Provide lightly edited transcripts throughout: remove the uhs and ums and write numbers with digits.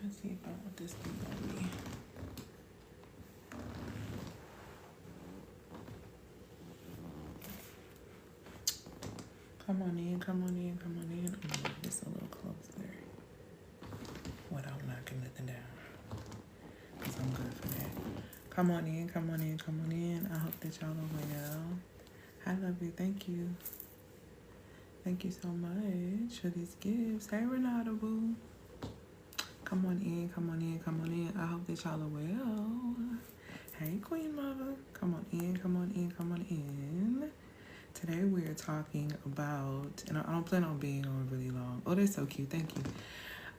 Let's see if I want this thing on me. Come on in, come on in, come on in. I'm gonna move this a little closer without knocking nothing down. Because I'm good for that. Come on in, come on in, come on in. I hope that y'all are well. Hi, lovely. Thank you. Thank you so much for these gifts. Hey, Renata Boo. Come on in, come on in, come on in. I hope that y'all are well. Hey, Queen Mother. Come on in, come on in, come on in. Today we are talking about, and I don't plan on being on really long. Oh, that's so cute. Thank you.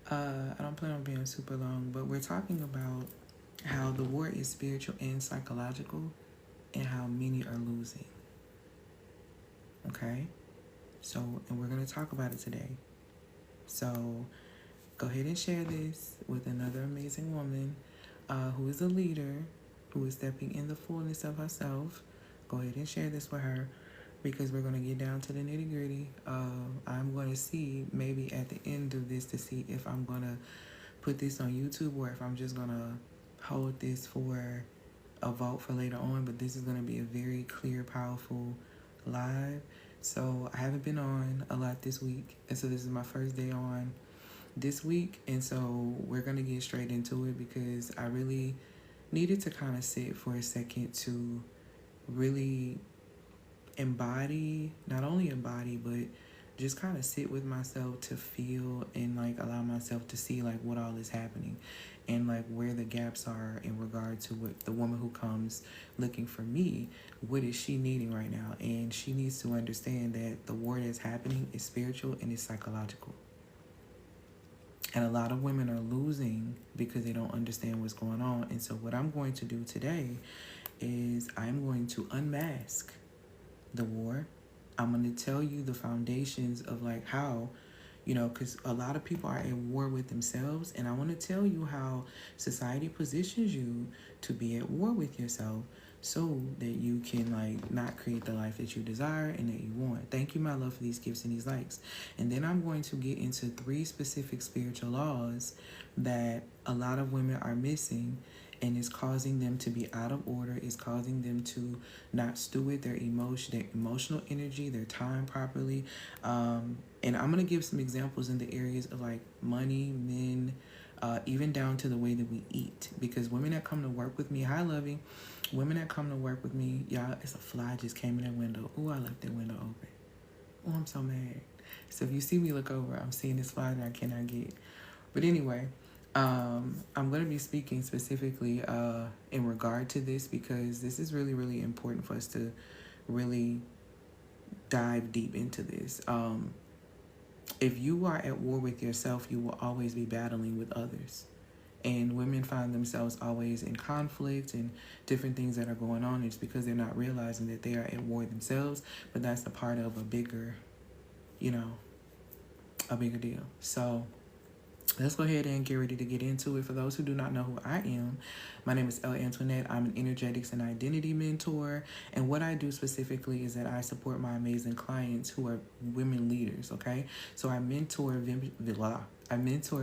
I don't plan on being super long, but we're talking about how the war is spiritual and psychological and how many are losing. Okay? So, and we're going to talk about it today. So, go ahead and share this with another amazing woman who is a leader, who is stepping in the fullness of herself. Go ahead and share this with her because we're going to get down to the nitty gritty. I'm going to see maybe at the end of this to see if I'm going to put this on YouTube or if I'm just going to hold this for a vote for later on. But this is going to be a very clear, powerful live. So I haven't been on a lot this week. And so this is my first day on this week. And so we're going to get straight into it because I really needed to kind of sit for a second to really embody, not only embody, but just kind of sit with myself to feel and like allow myself to see like what all is happening and like where the gaps are in regard to what the woman who comes looking for me, what is she needing right now? And she needs to understand that the war that's happening is spiritual and it's psychological. And a lot of women are losing because they don't understand what's going on. And so what I'm going to do today is I'm going to unmask the war. I'm going to tell you the foundations of like how, you know, because a lot of people are at war with themselves. And I want to tell you how society positions you to be at war with yourself so that you can like not create the life that you desire and that you want. Thank you, my love, for these gifts and these likes. And then I'm going to get into 3 specific spiritual laws that a lot of women are missing, and it's causing them to be out of order. It's causing them to not steward their emotional energy, their time properly. And I'm going to give some examples in the areas of like money, men, even down to the way that we eat. Because women that come to work with me, hi, lovey. Women that come to work with me, y'all, it's a fly just came in that window. Ooh, I left that window open. Oh, I'm so mad. So if you see me look over, I'm seeing this fly that I cannot get. But anyway, I'm going to be speaking specifically in regard to this because this is really, really important for us to really dive deep into this. If you are at war with yourself, you will always be battling with others. And women find themselves always in conflict and different things that are going on. It's because they're not realizing that they are at war themselves, but that's a part of a bigger, you know, a bigger deal. So let's go ahead and get ready to get into it. For those who do not know who I am, my name is Elle Antoinette. I'm an energetics and identity mentor. And what I do specifically is that I support my amazing clients who are women leaders, okay? So I mentor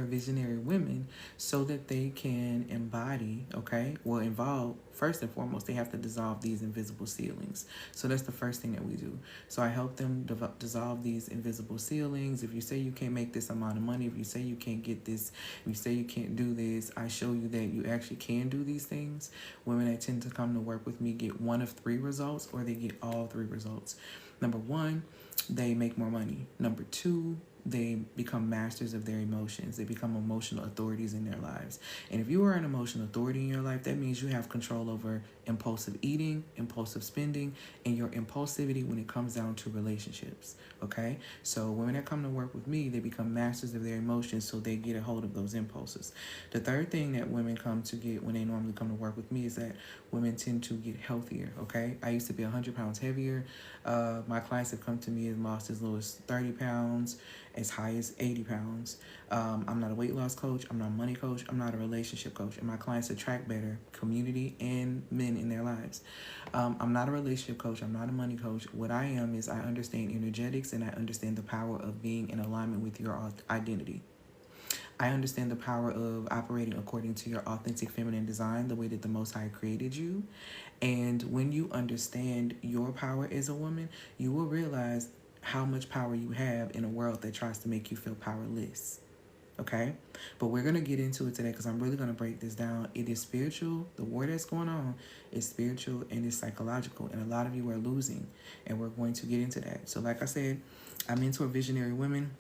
visionary women so that they can embody, okay? Well, involve, first and foremost, they have to dissolve these invisible ceilings. So that's the first thing that we do. So I help them dissolve these invisible ceilings. If you say you can't make this amount of money, if you say you can't get this, if you say you can't do this, I show you that you actually can do these things. Women that tend to come to work with me get 1 of 3 results, or they get all 3 results. Number 1, they make more money. Number 2, they become masters of their emotions. They become emotional authorities in their lives. And if you are an emotional authority in your life, that means you have control over impulsive eating, impulsive spending, and your impulsivity when it comes down to relationships, okay? So women that come to work with me, they become masters of their emotions, so they get a hold of those impulses. The third thing that women come to get when they normally come to work with me is that women tend to get healthier, okay? I used to be 100 pounds heavier. My clients have come to me and lost as low as 30 pounds, as high as 80 pounds. I'm not a weight loss coach. I'm not a money coach. I'm not a relationship coach. And my clients attract better community and men in their lives. I'm not a relationship coach. I'm not a money coach. What I am is I understand energetics and I understand the power of being in alignment with your identity. I understand the power of operating according to your authentic feminine design, the way that the Most High created you. And when you understand your power as a woman, you will realize how much power you have in a world that tries to make you feel powerless. Okay? But we're going to get into it today because I'm really going to break this down. It is spiritual. The war that's going on is spiritual and it's psychological. And a lot of you are losing. And we're going to get into that. So like I said, I mentor visionary women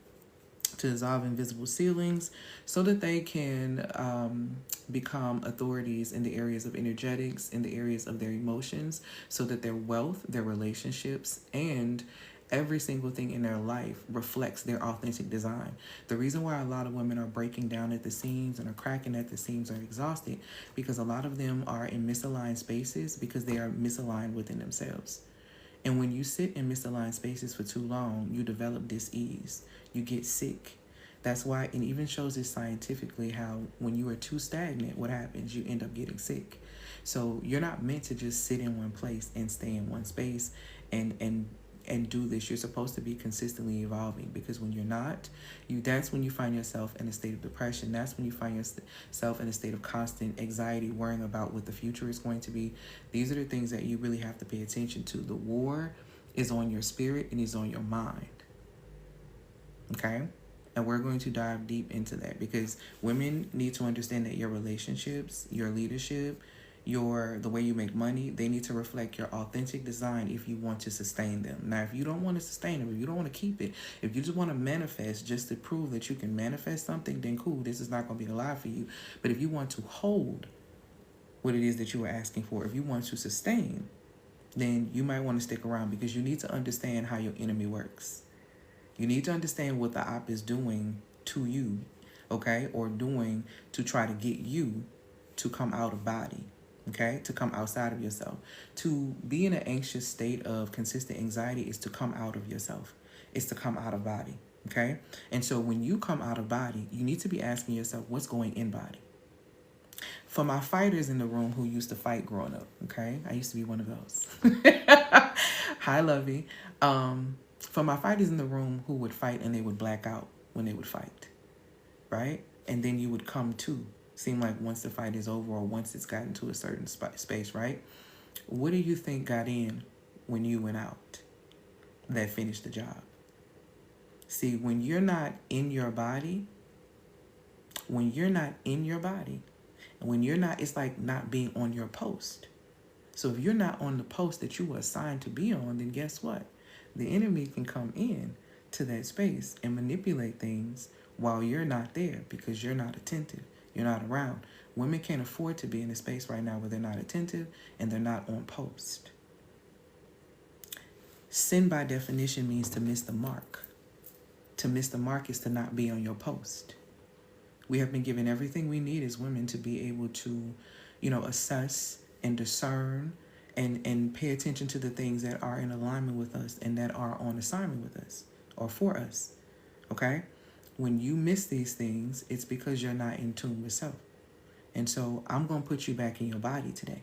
to dissolve invisible ceilings so that they can become authorities in the areas of energetics, in the areas of their emotions, so that their wealth, their relationships, and every single thing in their life reflects their authentic design. The reason why a lot of women are breaking down at the seams and are cracking at the seams and exhausted, because a lot of them are in misaligned spaces because they are misaligned within themselves. And when you sit in misaligned spaces for too long, you develop dis-ease. You get sick. That's why it even shows this scientifically how when you are too stagnant, what happens? You end up getting sick. So you're not meant to just sit in one place and stay in one space and do this. You're supposed to be consistently evolving, because when you're not, that's when you find yourself in a state of depression. That's when you find yourself in a state of constant anxiety, worrying about what the future is going to be. These are the things that you really have to pay attention to. The war is on your spirit and is on your mind. Okay? And we're going to dive deep into that, because women need to understand that your relationships, your leadership, the way you make money, they need to reflect your authentic design if you want to sustain them. Now, if you don't want to sustain them, if you don't want to keep it, if you just want to manifest just to prove that you can manifest something, then cool, this is not going to be a lie for you. But if you want to hold what it is that you are asking for, if you want to sustain, then you might want to stick around, because you need to understand how your enemy works. You need to understand what the op is doing to you, okay, or doing to try to get you to come out of body. Okay, to come outside of yourself. To be in an anxious state of consistent anxiety is to come out of yourself. It's to come out of body. Okay, and so when you come out of body, you need to be asking yourself, what's going in body? For my fighters in the room who used to fight growing up, okay, I used to be one of those. Hi, Lovey. For my fighters in the room who would fight and they would black out when they would fight, right? And then you would come to. Seem like once the fight is over or once it's gotten to a certain space, right? What do you think got in when you went out that finished the job? See, when you're not in your body, and when you're not, it's like not being on your post. So if you're not on the post that you were assigned to be on, then guess what? The enemy can come in to that space and manipulate things while you're not there, because you're not attentive. You're not around. Women can't afford to be in a space right now where they're not attentive and they're not on post. Sin by definition means to miss the mark. To miss the mark is to not be on your post. We have been given everything we need as women to be able to, assess and discern and pay attention to the things that are in alignment with us and that are on assignment with us or for us. Okay? When you miss these things, it's because you're not in tune with self. And so I'm going to put you back in your body today,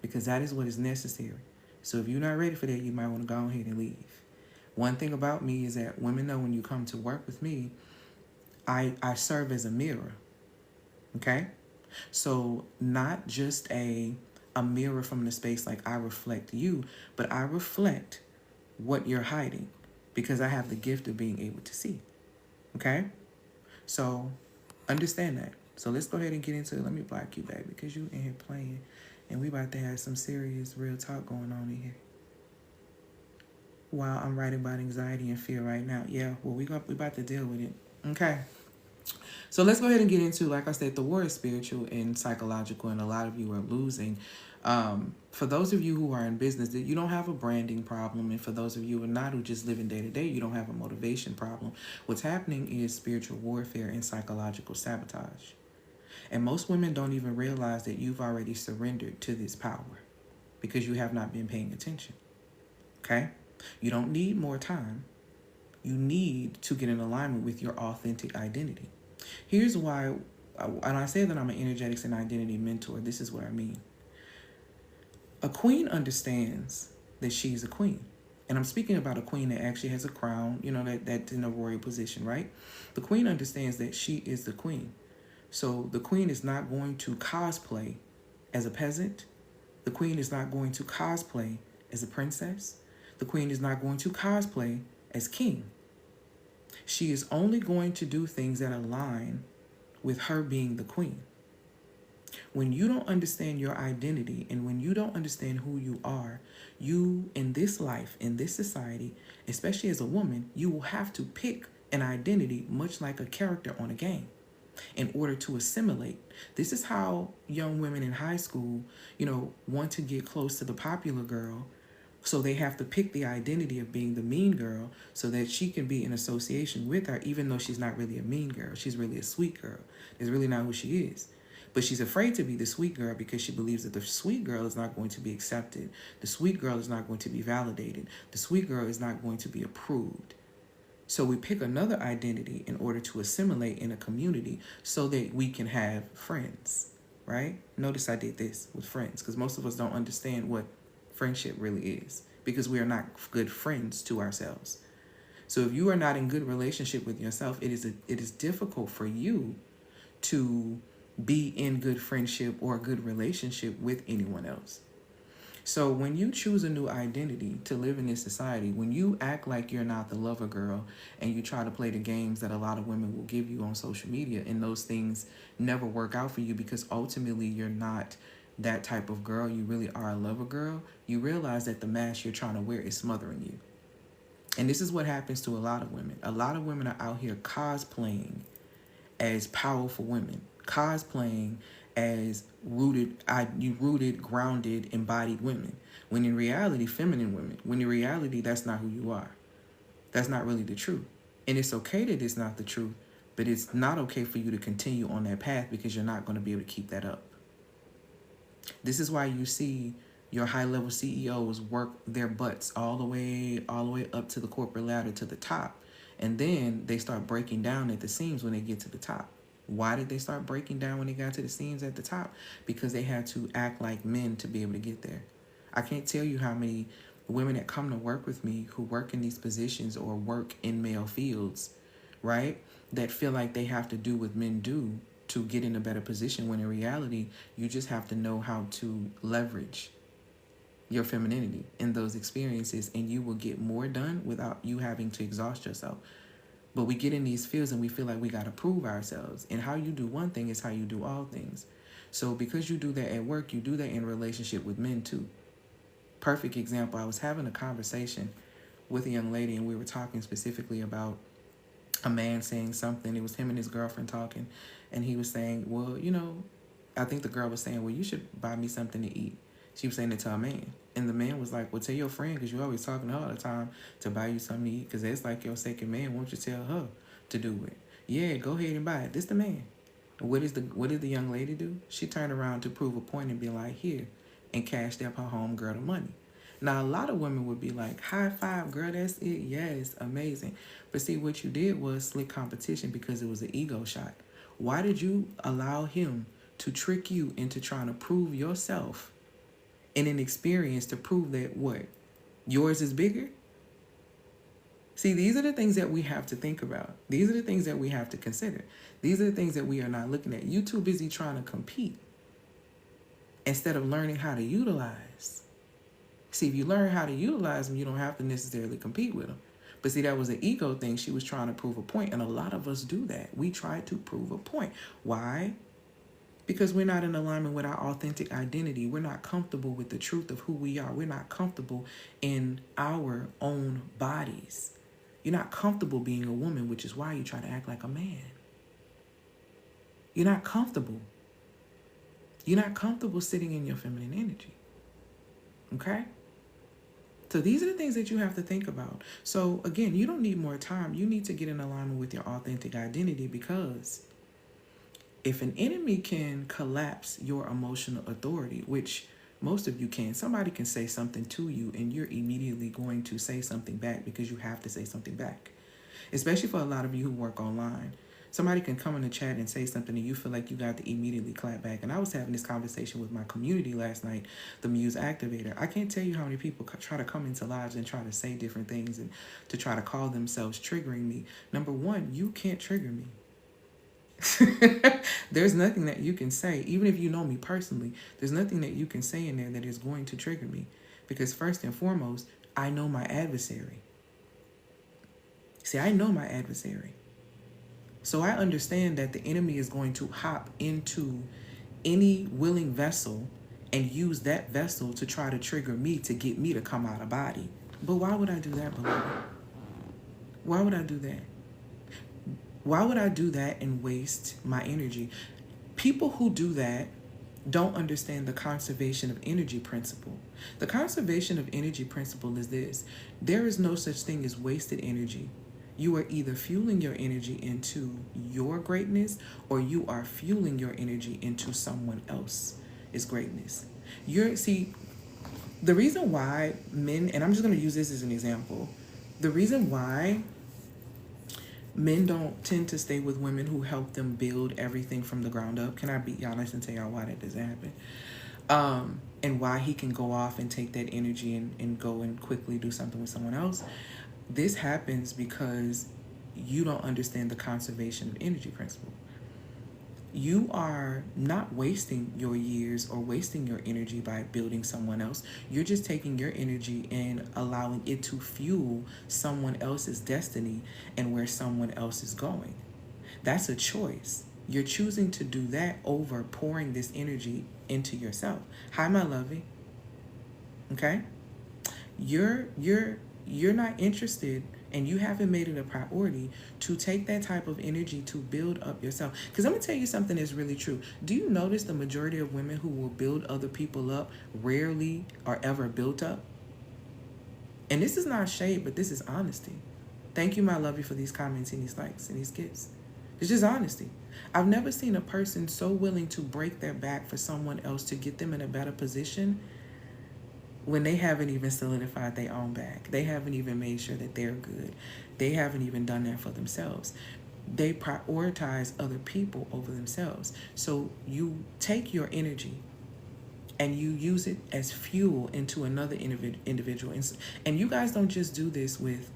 because that is what is necessary. So if you're not ready for that, you might want to go ahead and leave. One thing about me is that women know when you come to work with me, I serve as a mirror. Okay? So not just a mirror from the space like I reflect you, but I reflect what you're hiding, because I have the gift of being able to see. Okay? So understand that. So let's go ahead and get into it. Let me block you back, because you in here playing and we about to have some serious real talk going on in here. While I'm writing about anxiety and fear right now. Yeah, well, we about to deal with it. Okay. So let's go ahead and get into, like I said, the war is spiritual and psychological, and a lot of you are losing. For those of you who are in business, you don't have a branding problem. And for those of you who are not, who just living day to day, you don't have a motivation problem. What's happening is spiritual warfare and psychological sabotage. And most women don't even realize that you've already surrendered to this power, because you have not been paying attention. Okay? You don't need more time. You need to get in alignment with your authentic identity. Here's why, and I say that I'm an energetics and identity mentor. This is what I mean. A queen understands that she's a queen, And I'm speaking about a queen that actually has a crown, that's in a royal position, right? The queen understands that she is the queen. So the queen is not going to cosplay as a peasant. The queen is not going to cosplay as a princess. The queen is not going to cosplay as king. She is only going to do things that align with her being the queen. When you don't understand your identity and when you don't understand who you are, you in this life, in this society, especially as a woman, you will have to pick an identity much like a character on a game in order to assimilate. This is how young women in high school, want to get close to the popular girl. So they have to pick the identity of being the mean girl so that she can be in association with her, even though she's not really a mean girl. She's really a sweet girl. It's really not who she is. But she's afraid to be the sweet girl because she believes that the sweet girl is not going to be accepted. The sweet girl is not going to be validated. The sweet girl is not going to be approved. So we pick another identity in order to assimilate in a community so that we can have friends, right? Notice I did this with friends because most of us don't understand what friendship really is because we are not good friends to ourselves. So if you are not in good relationship with yourself, it is difficult for you to be in good friendship or a good relationship with anyone else. So when you choose a new identity to live in this society, when you act like you're not the lover girl and you try to play the games that a lot of women will give you on social media, and those things never work out for you because ultimately you're not that type of girl, you really are a lover girl, you realize that the mask you're trying to wear is smothering you. And this is what happens to a lot of women. A lot of women are out here cosplaying as powerful women, cosplaying as rooted, grounded, embodied women, when in reality, feminine women, when in reality, that's not who you are. That's not really the truth. And it's okay that it's not the truth, but it's not okay for you to continue on that path because you're not going to be able to keep that up. This is why you see your high-level CEOs work their butts all the way up to the corporate ladder to the top. And then they start breaking down at the seams when they get to the top. Why did they start breaking down when they got to the seams at the top? Because they had to act like men to be able to get there. I can't tell you how many women that come to work with me who work in these positions or work in male fields, right, that feel like they have to do what men do to get in a better position, when in reality, you just have to know how to leverage your femininity in those experiences, and you will get more done without you having to exhaust yourself. But we get in these fields and we feel like we got to prove ourselves. And how you do one thing is how you do all things. So because you do that at work, you do that in relationship with men too. Perfect example, I was having a conversation with a young lady and we were talking specifically about a man saying something. It was him and his girlfriend talking. And he was saying, well, I think the girl was saying, well, you should buy me something to eat. She was saying it to a man. And the man was like, well, tell your friend, because you're always talking to her all the time, to buy you something to eat, because that's like your second man. Won't you tell her to do it? Yeah, go ahead and buy it. This the man. What did the young lady do? She turned around to prove a point and be like, here, and cashed up her home girl the money. Now, a lot of women would be like, high five, girl, that's it. Yes, amazing. But see, what you did was slick competition because it was an ego shot. Why did you allow him to trick you into trying to prove yourself in an experience to prove that what? Yours is bigger? See, these are the things that we have to think about. These are the things that we have to consider. These are the things that we are not looking at. You too busy trying to compete instead of learning how to utilize. See, if you learn how to utilize them, you don't have to necessarily compete with them. But see, that was an ego thing. She was trying to prove a point, and a lot of us do that. We try to prove a point. Why? Because we're not in alignment with our authentic identity. We're not comfortable with the truth of who we are. We're not comfortable in our own bodies. You're not comfortable being a woman, which is why you try to act like a man. You're not comfortable. You're not comfortable sitting in your feminine energy. Okay? So these are the things that you have to think about. So again, you don't need more time. You need to get in alignment with your authentic identity, because if an enemy can collapse your emotional authority, which most of you can, somebody can say something to you and you're immediately going to say something back because you have to say something back. Especially for a lot of you who work online. Somebody can come in the chat and say something and you feel like you got to immediately clap back. And I was having this conversation with my community last night, the Muse Activator. I can't tell you how many people try to come into lives and try to say different things and to try to call themselves triggering me. Number one, you can't trigger me. There's nothing that you can say, even if you know me personally, there's nothing that you can say in there that is going to trigger me. Because first and foremost, I know my adversary. See, I know my adversary. So I understand that the enemy is going to hop into any willing vessel and use that vessel to try to trigger me to get me to come out of body. But why would I do that, beloved? Why would I do that? Why would I do that and waste my energy? People who do that don't understand the conservation of energy principle. The conservation of energy principle is this: there is no such thing as wasted energy. You are either fueling your energy into your greatness or you are fueling your energy into someone else's greatness. See, the reason why men, and I'm just going to use this as an example, the reason why men don't tend to stay with women who help them build everything from the ground up. Can I be honest and tell y'all why that doesn't happen? And why he can go off and take that energy and go and quickly do something with someone else. This happens because you don't understand the conservation of energy principle. You are not wasting your years or wasting your energy by building someone else. You're just taking your energy and allowing it to fuel someone else's destiny and where someone else is going. That's a choice. You're choosing to do that over pouring this energy into yourself. Hi, my lovey. Okay? You're not interested and you haven't made it a priority to take that type of energy to build up yourself. Because I'm going to tell you something that's really true. Do you notice the majority of women who will build other people up rarely are ever built up? And this is not shade, but this is honesty. Thank you, my lovey, for these comments and these likes and these gifts. It's just honesty. I've never seen a person so willing to break their back for someone else to get them in a better position when they haven't even solidified their own back. They haven't even made sure that they're good. They haven't even done that for themselves. They prioritize other people over themselves. So you take your energy and you use it as fuel into another individual. And you guys don't just do this with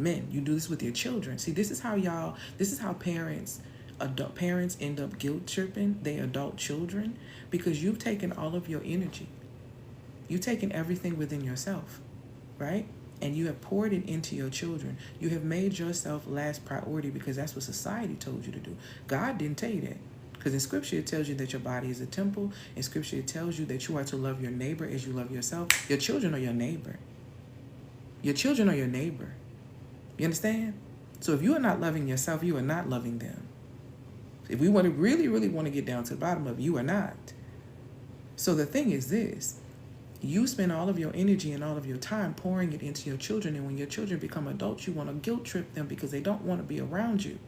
men. You do this with your children. See, this is how parents end up guilt tripping their adult children, because you've taken all of your energy. You've taken everything within yourself, right? And you have poured it into your children. You have made yourself last priority because that's what society told you to do. God didn't tell you that. Because in Scripture, it tells you that your body is a temple. In Scripture, it tells you that you are to love your neighbor as you love yourself. Your children are your neighbor. Your children are your neighbor. You understand? So if you are not loving yourself, you are not loving them. If we want to really, really want to get down to the bottom of it, you are not. So the thing is this. You spend all of your energy and all of your time pouring it into your children. And when your children become adults, you want to guilt trip them because they don't want to be around you.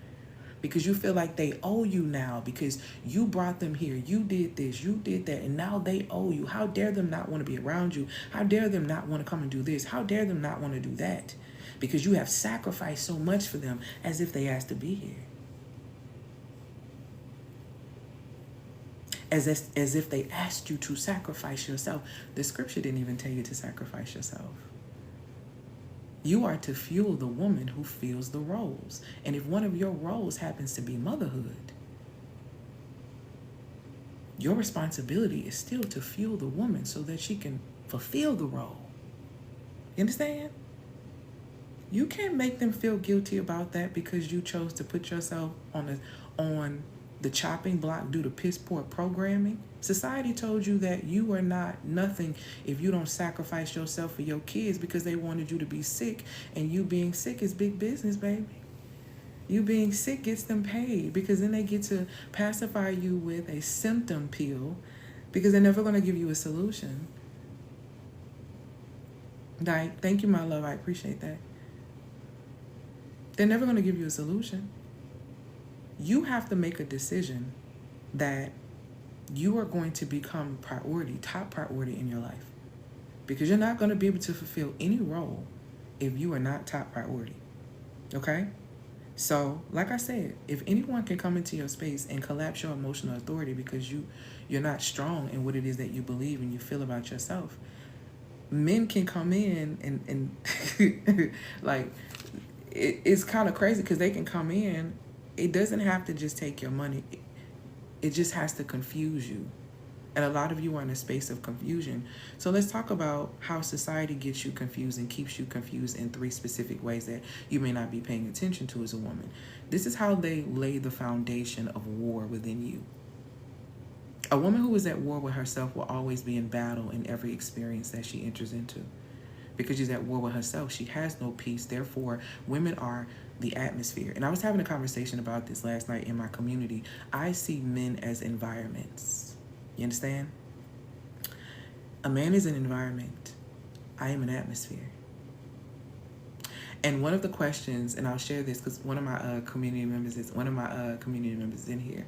Because you feel like they owe you now because you brought them here. You did this, you did that, and now they owe you. How dare them not want to be around you? How dare them not want to come and do this? How dare them not want to do that? Because you have sacrificed so much for them as if they asked to be here. As if they asked you to sacrifice yourself. The Scripture didn't even tell you to sacrifice yourself. You are to fuel the woman who fills the roles. And if one of your roles happens to be motherhood, your responsibility is still to fuel the woman so that she can fulfill the role. You understand? You can't make them feel guilty about that because you chose to put yourself on the chopping block due to piss poor programming. Society told you that you are not nothing if you don't sacrifice yourself for your kids because they wanted you to be sick, and you being sick is big business, baby. You being sick gets them paid because then they get to pacify you with a symptom pill because they're never going to give you a solution. Like, thank you, my love. I appreciate that. They're never going to give you a solution. You have to make a decision that you are going to become priority, top priority in your life. Because you're not going to be able to fulfill any role if you are not top priority. Okay? So, like I said, if anyone can come into your space and collapse your emotional authority because you're not strong in what it is that you believe and you feel about yourself, men can come in and like it's kind of crazy because they can come in. It doesn't have to just take your money. It just has to confuse you. And a lot of you are in a space of confusion. So let's talk about how society gets you confused and keeps you confused in 3 specific ways that you may not be paying attention to as a woman. This is how they lay the foundation of war within you. A woman who is at war with herself will always be in battle in every experience that she enters into. Because she's at war with herself, she has no peace. Therefore, women are the atmosphere. And I was having a conversation about this last night in my community. I see men as environments. You understand? A man is an environment. I am an atmosphere. And one of the questions, and I'll share this because one of my community members is in here.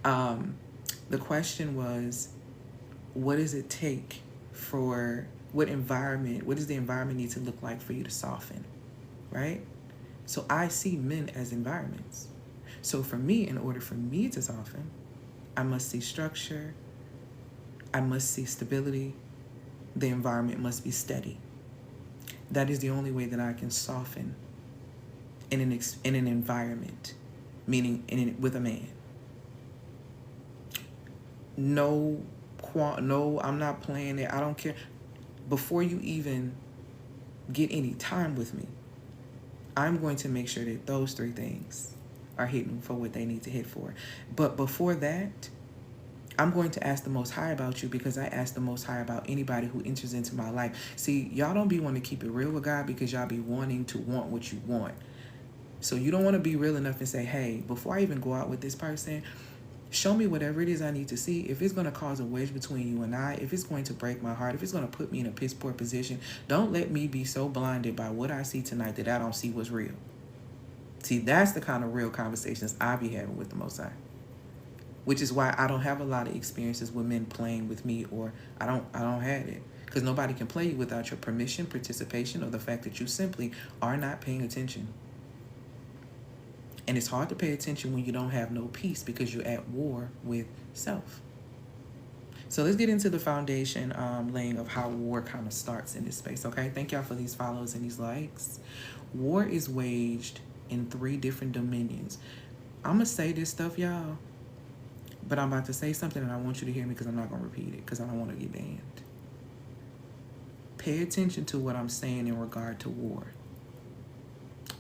The question was, what does it take for what does the environment need to look like for you to soften, right? So I see men as environments. So for me, in order for me to soften, I must see structure, I must see stability, the environment must be steady. That is the only way that I can soften in an environment, meaning with a man. No, I'm not playing it. I don't care. Before you even get any time with me, I'm going to make sure that those 3 things are hitting for what they need to hit for. But before that, I'm going to ask the Most High about you because I ask the Most High about anybody who enters into my life. See, y'all don't be wanting to keep it real with God because y'all be wanting to want what you want. So you don't want to be real enough and say, hey, before I even go out with this person, show me whatever it is I need to see. If it's going to cause a wedge between you and I, if it's going to break my heart, if it's going to put me in a piss poor position, don't let me be so blinded by what I see tonight that I don't see what's real. See, that's the kind of real conversations I be having with the Most High. Which is why I don't have a lot of experiences with men playing with me, or I don't have it. Because nobody can play you without your permission, participation, or the fact that you simply are not paying attention. And it's hard to pay attention when you don't have no peace because you're at war with self. So let's get into the foundation laying of how war kind of starts in this space, okay? Thank y'all for these follows and these likes. War is waged in 3 different dominions. I'm going to say this stuff, y'all. But I'm about to say something and I want you to hear me because I'm not going to repeat it because I don't want to get banned. Pay attention to what I'm saying in regard to war.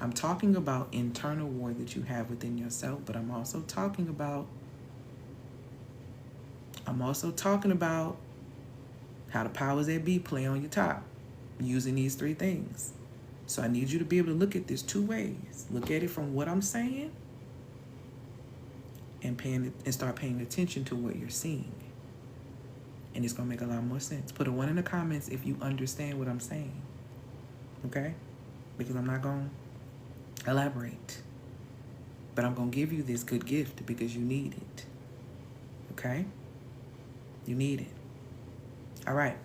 I'm talking about internal war that you have within yourself, but I'm also talking about how the powers that be play on your top using these 3 things. So I need you to be able to look at this 2 ways. Look at it from what I'm saying and start paying attention to what you're seeing. And it's going to make a lot more sense. Put a 1 in the comments if you understand what I'm saying. Okay? Because I'm not going to elaborate. But I'm going to give you this good gift because you need it. Okay? You need it. All right.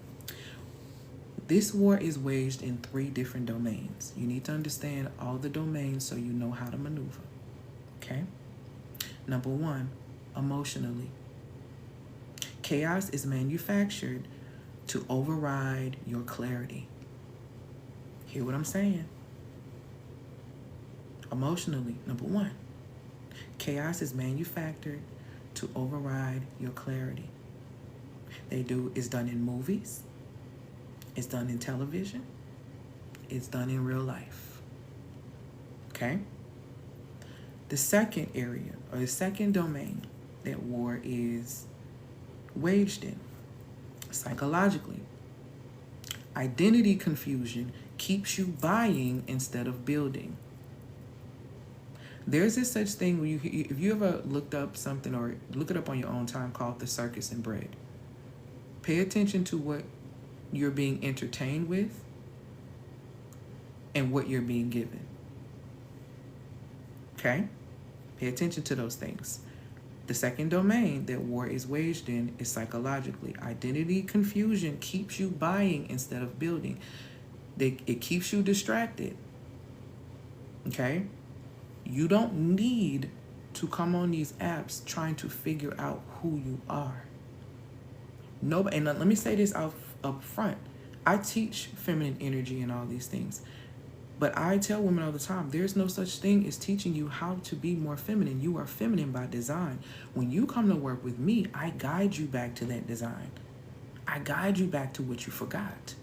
This war is waged in 3 different domains. You need to understand all the domains so you know how to maneuver. Okay? Number 1, emotionally. Chaos is manufactured to override your clarity. Hear what I'm saying? Emotionally, number 1. Chaos is manufactured to override your clarity. It's done in movies. It's done in television. It's done in real life. Okay? The second area, or the second domain that war is waged in, psychologically. Identity confusion keeps you buying instead of building. There's this such thing where if you ever looked up something or look it up on your own time called the circus and bread. Pay attention to what you're being entertained with and what you're being given. Okay? Pay attention to those things. The second domain that war is waged in is psychologically. Identity confusion keeps you buying instead of building. It keeps you distracted. Okay? You don't need to come on these apps trying to figure out who you are. Nobody, and let me say this up front. I teach feminine energy and all these things. But I tell women all the time, there's no such thing as teaching you how to be more feminine. You are feminine by design. When you come to work with me, I guide you back to that design. I guide you back to what you forgot.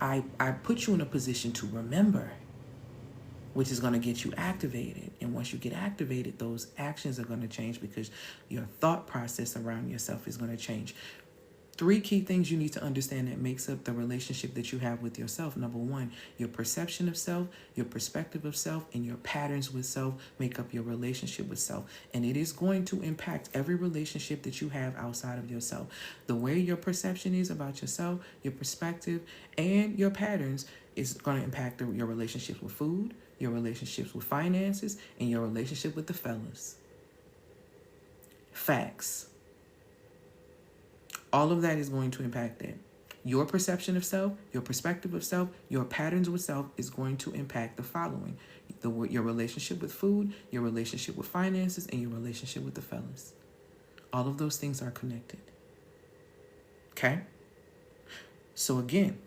I put you in a position to remember, which is going to get you activated. And once you get activated, those actions are going to change because your thought process around yourself is going to change. 3 key things you need to understand that makes up the relationship that you have with yourself. Number 1, your perception of self, your perspective of self, and your patterns with self make up your relationship with self. And it is going to impact every relationship that you have outside of yourself. The way your perception is about yourself, your perspective, and your patterns is going to impact your relationships with food, your relationships with finances, and your relationship with the fellas. Facts. All of that is going to impact that. Your perception of self, your perspective of self, your patterns with self is going to impact the following. Your relationship with food, your relationship with finances, and your relationship with the fellas. All of those things are connected. Okay? So again,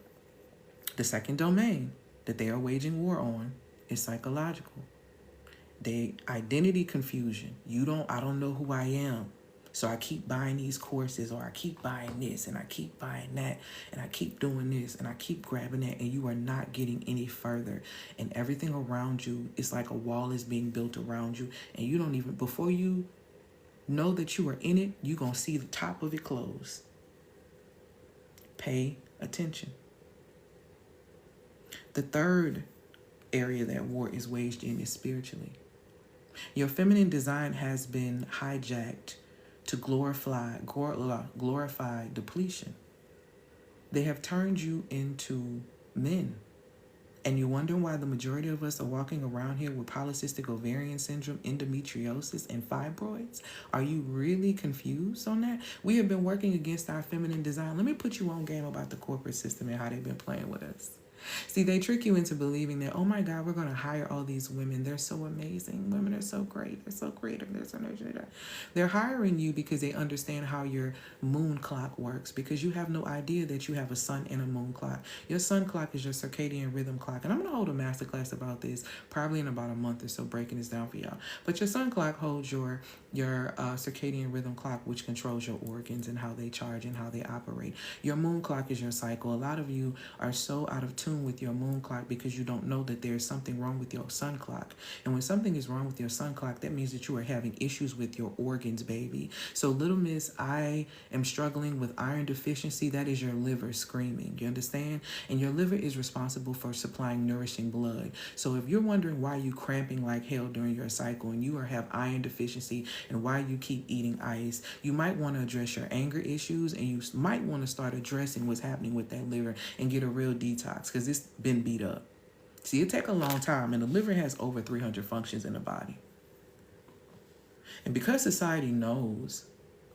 the second domain that they are waging war on is psychological. Identity confusion. I don't know who I am. So I keep buying these courses, or I keep buying this, and I keep buying that, and I keep doing this, and I keep grabbing that, and you are not getting any further. And everything around you is like a wall is being built around you, and you don't even, before you know that you are in it, you're going to see the top of it close. Pay attention. The third area that war is waged in is spiritually. Your feminine design has been hijacked to glorify depletion. They have turned you into men. And you're wondering why the majority of us are walking around here with polycystic ovarian syndrome, endometriosis, and fibroids? Are you really confused on that? We have been working against our feminine design. Let me put you on game about the corporate system and how they've been playing with us. See, they trick you into believing that, oh my God, we're going to hire all these women. They're so amazing. Women are so great. They're so creative. They're hiring you because they understand how your moon clock works, because you have no idea that you have a sun and a moon clock. Your sun clock is your circadian rhythm clock. And I'm going to hold a masterclass about this probably in about a month or so, breaking this down for y'all. But your sun clock holds your circadian rhythm clock, which controls your organs and how they charge and how they operate. Your moon clock is your cycle. A lot of you are so out of tune with your moon clock because you don't know that there's something wrong with your sun clock. And when something is wrong with your sun clock, that means that you are having issues with your organs, baby. So little miss, I am struggling with iron deficiency. That is your liver screaming. You understand? And your liver is responsible for supplying nourishing blood. So if you're wondering why you cramping like hell during your cycle and you have iron deficiency and why you keep eating ice, you might want to address your anger issues, and you might want to start addressing what's happening with that liver and get a real detox, because it's been beat up. See, it takes a long time, and the liver has over 300 functions in the body. And because society knows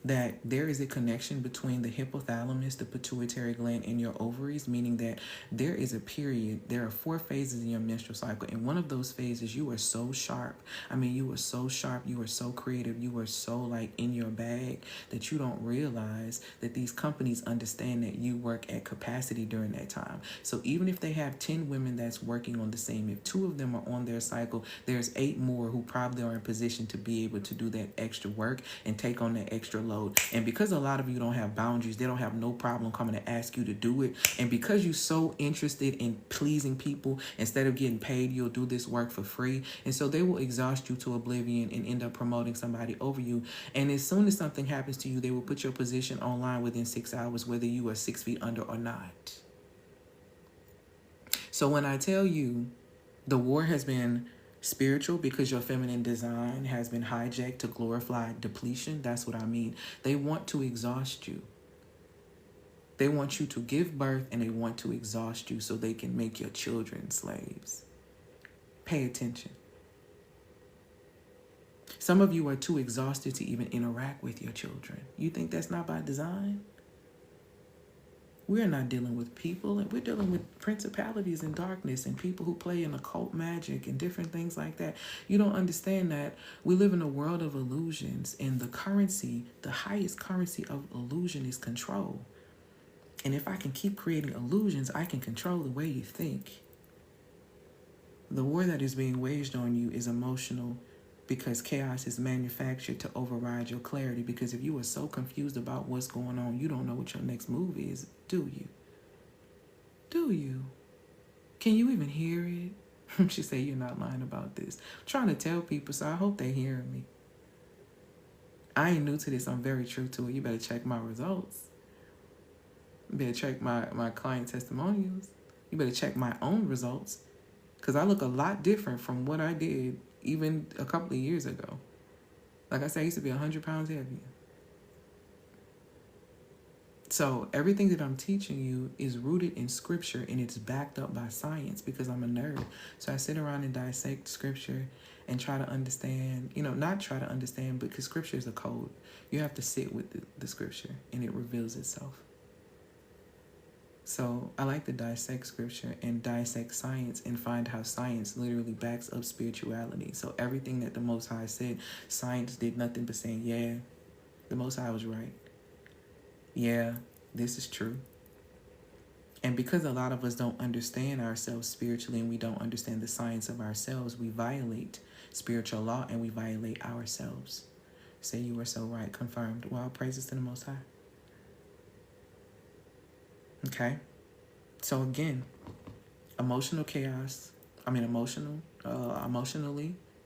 that there is a connection between the hypothalamus, the pituitary gland, and your ovaries, meaning that there is a period, there are 4 phases in your menstrual cycle. And one of those phases, you are so sharp. I mean, you are so sharp, you are so creative, you are so like in your bag that you don't realize that these companies understand that you work at capacity during that time. So even if they have 10 women that's working on the same, if 2 of them are on their cycle, there's 8 more who probably are in position to be able to do that extra work and take on that extra load. And because a lot of you don't have boundaries, they don't have no problem coming to ask you to do it. And because you're so interested in pleasing people, instead of getting paid, you'll do this work for free. And so they will exhaust you to oblivion and end up promoting somebody over you. And as soon as something happens to you, they will put your position online within 6 hours, whether you are 6 feet under or not. So when I tell you the war has been spiritual because your feminine design has been hijacked to glorify depletion, that's what I mean. They want to exhaust you. They want you to give birth, and they want to exhaust you so they can make your children slaves. Pay attention. Some of you are too exhausted to even interact with your children. You think that's not by design? We're not dealing with people, and we're dealing with principalities and darkness and people who play in occult magic and different things like that. You don't understand that we live in a world of illusions, and the currency, the highest currency of illusion is control. And if I can keep creating illusions, I can control the way you think. The war that is being waged on you is emotional, because chaos is manufactured to override your clarity. Because if you are so confused about what's going on, you don't know what your next move is, do you? Do you? Can you even hear it? She said, you're not lying about this. I'm trying to tell people, so I hope they're hearing me. I ain't new to this. I'm very true to it. You better check my results. You better check my client testimonials. You better check my own results, because I look a lot different from what I did even a couple of years ago. Like I said, I used to be 100 pounds heavier. So everything that I'm teaching you is rooted in scripture, and it's backed up by science, because I'm a nerd. So I sit around and dissect scripture and try to understand, not try to understand, because scripture is a code. You have to sit with the scripture, and it reveals itself. So I like to dissect scripture and dissect science and find how science literally backs up spirituality. So everything that the Most High said, science did nothing but saying, yeah, the Most High was right. Yeah, this is true. And because a lot of us don't understand ourselves spiritually, and we don't understand the science of ourselves, we violate spiritual law and we violate ourselves. Say you were so right, confirmed. Well, praises to the Most High. Okay, so again, emotionally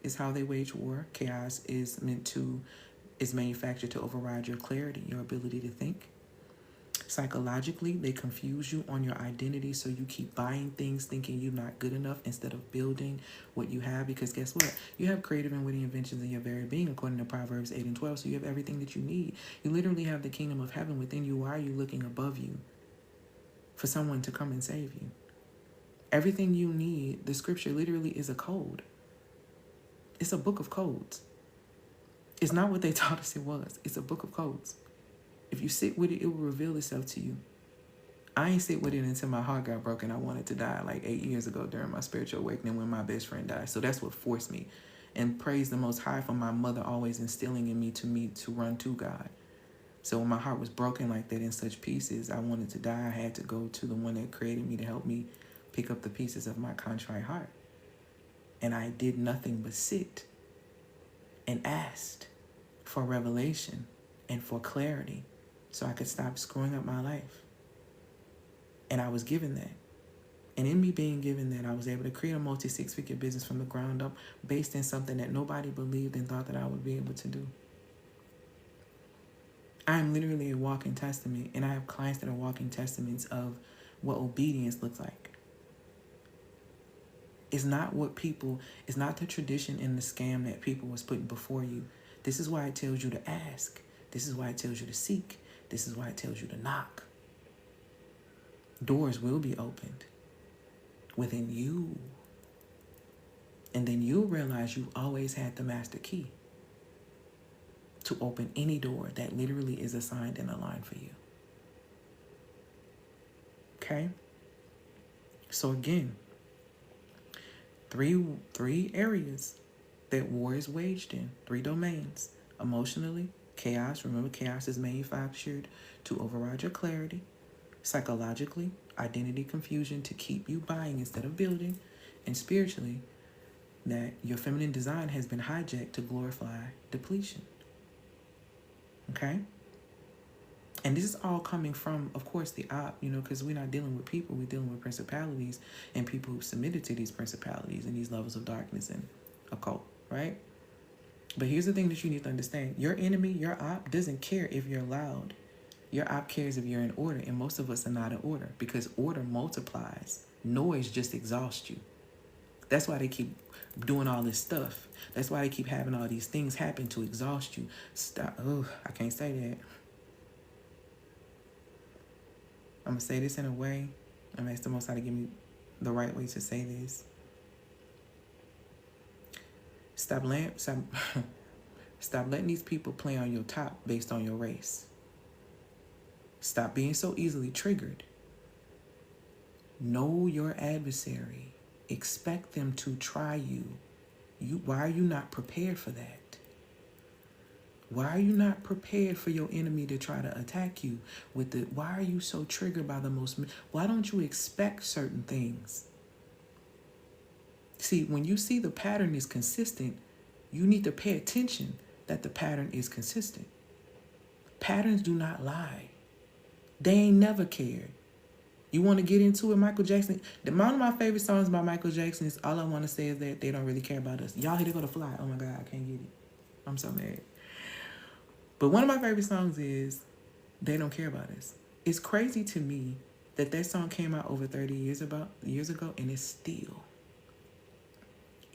is how they wage war. Chaos is manufactured to override your clarity, your ability to think. Psychologically, they confuse you on your identity, so you keep buying things thinking you're not good enough instead of building what you have. Because guess what? You have creative and witty inventions in your very being, according to Proverbs 8 and 12. So you have everything that you need. You literally have the kingdom of heaven within you. Why are you looking above you for someone to come and save you? Everything you need, the scripture literally is a code. It's a book of codes. It's not what they taught us it was. It's a book of codes. If you sit with it, it will reveal itself to you. I ain't sit with it until my heart got broken. I wanted to die like 8 years ago during my spiritual awakening when my best friend died. So that's what forced me. And praise the Most High for my mother always instilling in me to run to God. So when my heart was broken like that in such pieces, I wanted to die. I had to go to the one that created me to help me pick up the pieces of my contrite heart. And I did nothing but sit and asked for revelation and for clarity so I could stop screwing up my life. And I was given that. And in me being given that, I was able to create a multi-six-figure business from the ground up based in something that nobody believed and thought that I would be able to do. I am literally a walking testament, and I have clients that are walking testaments of what obedience looks like. It's not the tradition and the scam that people was putting before you. This is why it tells you to ask. This is why it tells you to seek. This is why it tells you to knock. Doors will be opened within you. And then you'll realize you always had the master key to open any door that literally is assigned and aligned for you. Okay? So again, three areas that war is waged in, 3 domains. Emotionally, chaos. Remember, chaos is manufactured to override your clarity. Psychologically, identity confusion to keep you buying instead of building. And spiritually, that your feminine design has been hijacked to glorify depletion. Okay? And this is all coming from, of course, the op, because we're not dealing with people, we're dealing with principalities and people who submitted to these principalities and these levels of darkness and occult, right? But here's the thing that you need to understand. Your enemy, your op, doesn't care if you're loud. Your op cares if you're in order, and most of us are not in order because order multiplies. Noise just exhausts you. That's why they keep doing all this stuff. That's why they keep having all these things happen to exhaust you. Stop. Oh, I can't say that. I'm going to say this in a way. I'm going to ask the Most High to give me the right way to say this. Stop letting these people play on your top based on your race. Stop being so easily triggered Know your adversary. Expect them to try you. Why are you not prepared for that? Why are you not prepared for your enemy to try to attack you why are you so triggered by why don't you expect certain things? See, when you see the pattern is consistent, you need to pay attention that the pattern is consistent. Patterns do not lie. They ain't never cared. You want to get into it, Michael Jackson? One of my favorite songs by Michael Jackson is All I Want to Say Is That They Don't Really Care About Us. Y'all, here to go to fly. Oh my God, I can't get it. I'm so mad. But one of my favorite songs is They Don't Care About Us. It's crazy to me that song came out over 30 years ago, and it's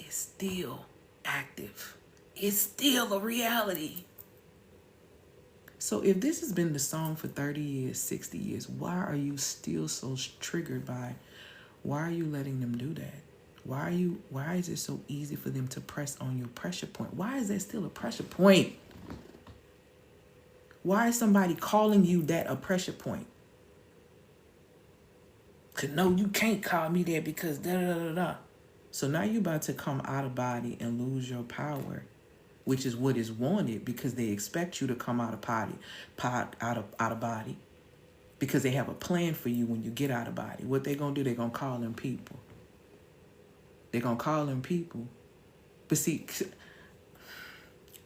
still active. It's still a reality. So if this has been the song for 30 years, 60 years, why are you still so triggered by, why are you letting them do that? Why is it so easy for them to press on your pressure point? Why is that still a pressure point? Why is somebody calling you that a pressure point? Cause no, you can't call me that because da da da da. So now you're about to come out of body and lose your power, which is what is wanted, because they expect you to come out of body, because they have a plan for you when you get out of body. What they gonna do? They gonna call them people. But see,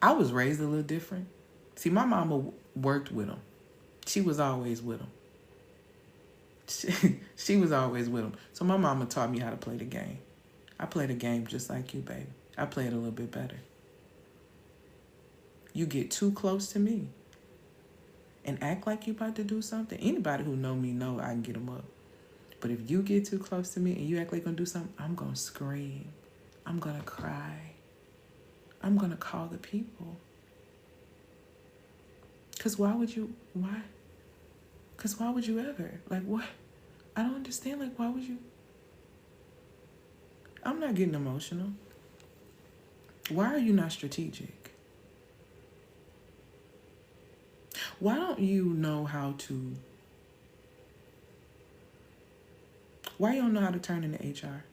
I was raised a little different. See, my mama worked with them. She was always with them. She was always with them. So my mama taught me how to play the game. I play the game just like you, baby. I play it a little bit better. You get too close to me and act like you about to do something. Anybody who know me know I can get them up. But if you get too close to me and you act like you're going to do something, I'm going to scream. I'm going to cry. I'm going to call the people. Because why would you ever? Like, what? I don't understand. Like, why would you? I'm not getting emotional. Why are you not strategic? Why don't you know how to? Why you don't know how to turn into HR?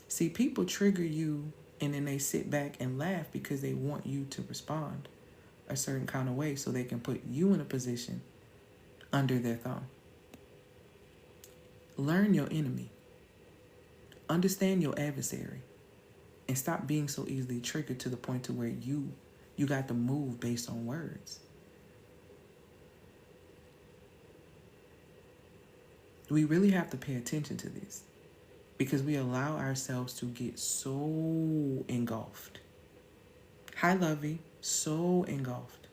See, people trigger you and then they sit back and laugh because they want you to respond a certain kind of way so they can put you in a position under their thumb. Learn your enemy. Understand your adversary. And stop being so easily triggered to the point to where you got to move based on words. We really have to pay attention to this because we allow ourselves to get so engulfed. Hi, lovey. So engulfed.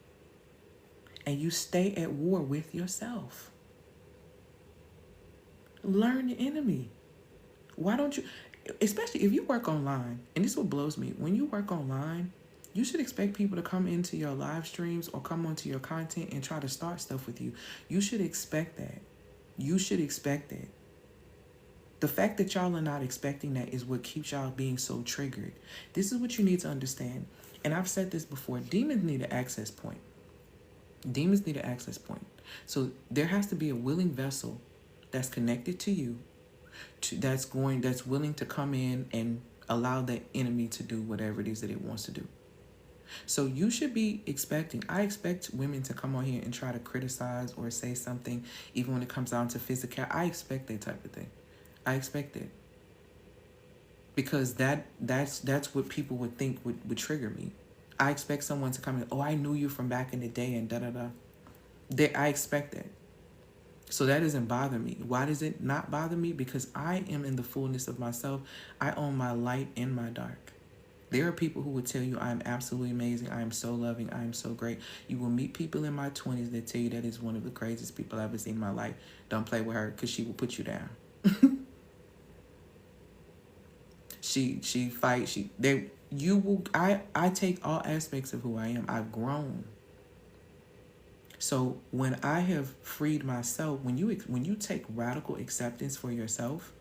And you stay at war with yourself. Learn your enemy. Why don't you, especially if you work online, and this is what blows me, when you work online, you should expect people to come into your live streams or come onto your content and try to start stuff with you. You should expect that. You should expect that. The fact that y'all are not expecting that is what keeps y'all being so triggered. This is what you need to understand. And I've said this before. Demons need an access point. Demons need an access point. So there has to be a willing vessel that's connected to you, that's willing to come in and allow the enemy to do whatever it is that it wants to do. So you should be expecting, I expect women to come on here and try to criticize or say something, even when it comes down to physical. I expect that type of thing. I expect it. Because that's what people would think would trigger me. I expect someone to come in, oh, I knew you from back in the day and da-da-da. I expect that. So that doesn't bother me. Why does it not bother me? Because I am in the fullness of myself. I own my light and my dark. There are people who would tell you I am absolutely amazing. I am so loving. I am so great. You will meet people in my 20s that tell you that is one of the craziest people I've ever seen in my life. Don't play with her because she will put you down. She fights. I take all aspects of who I am. I've grown. So when I have freed myself, when you take radical acceptance for yourself,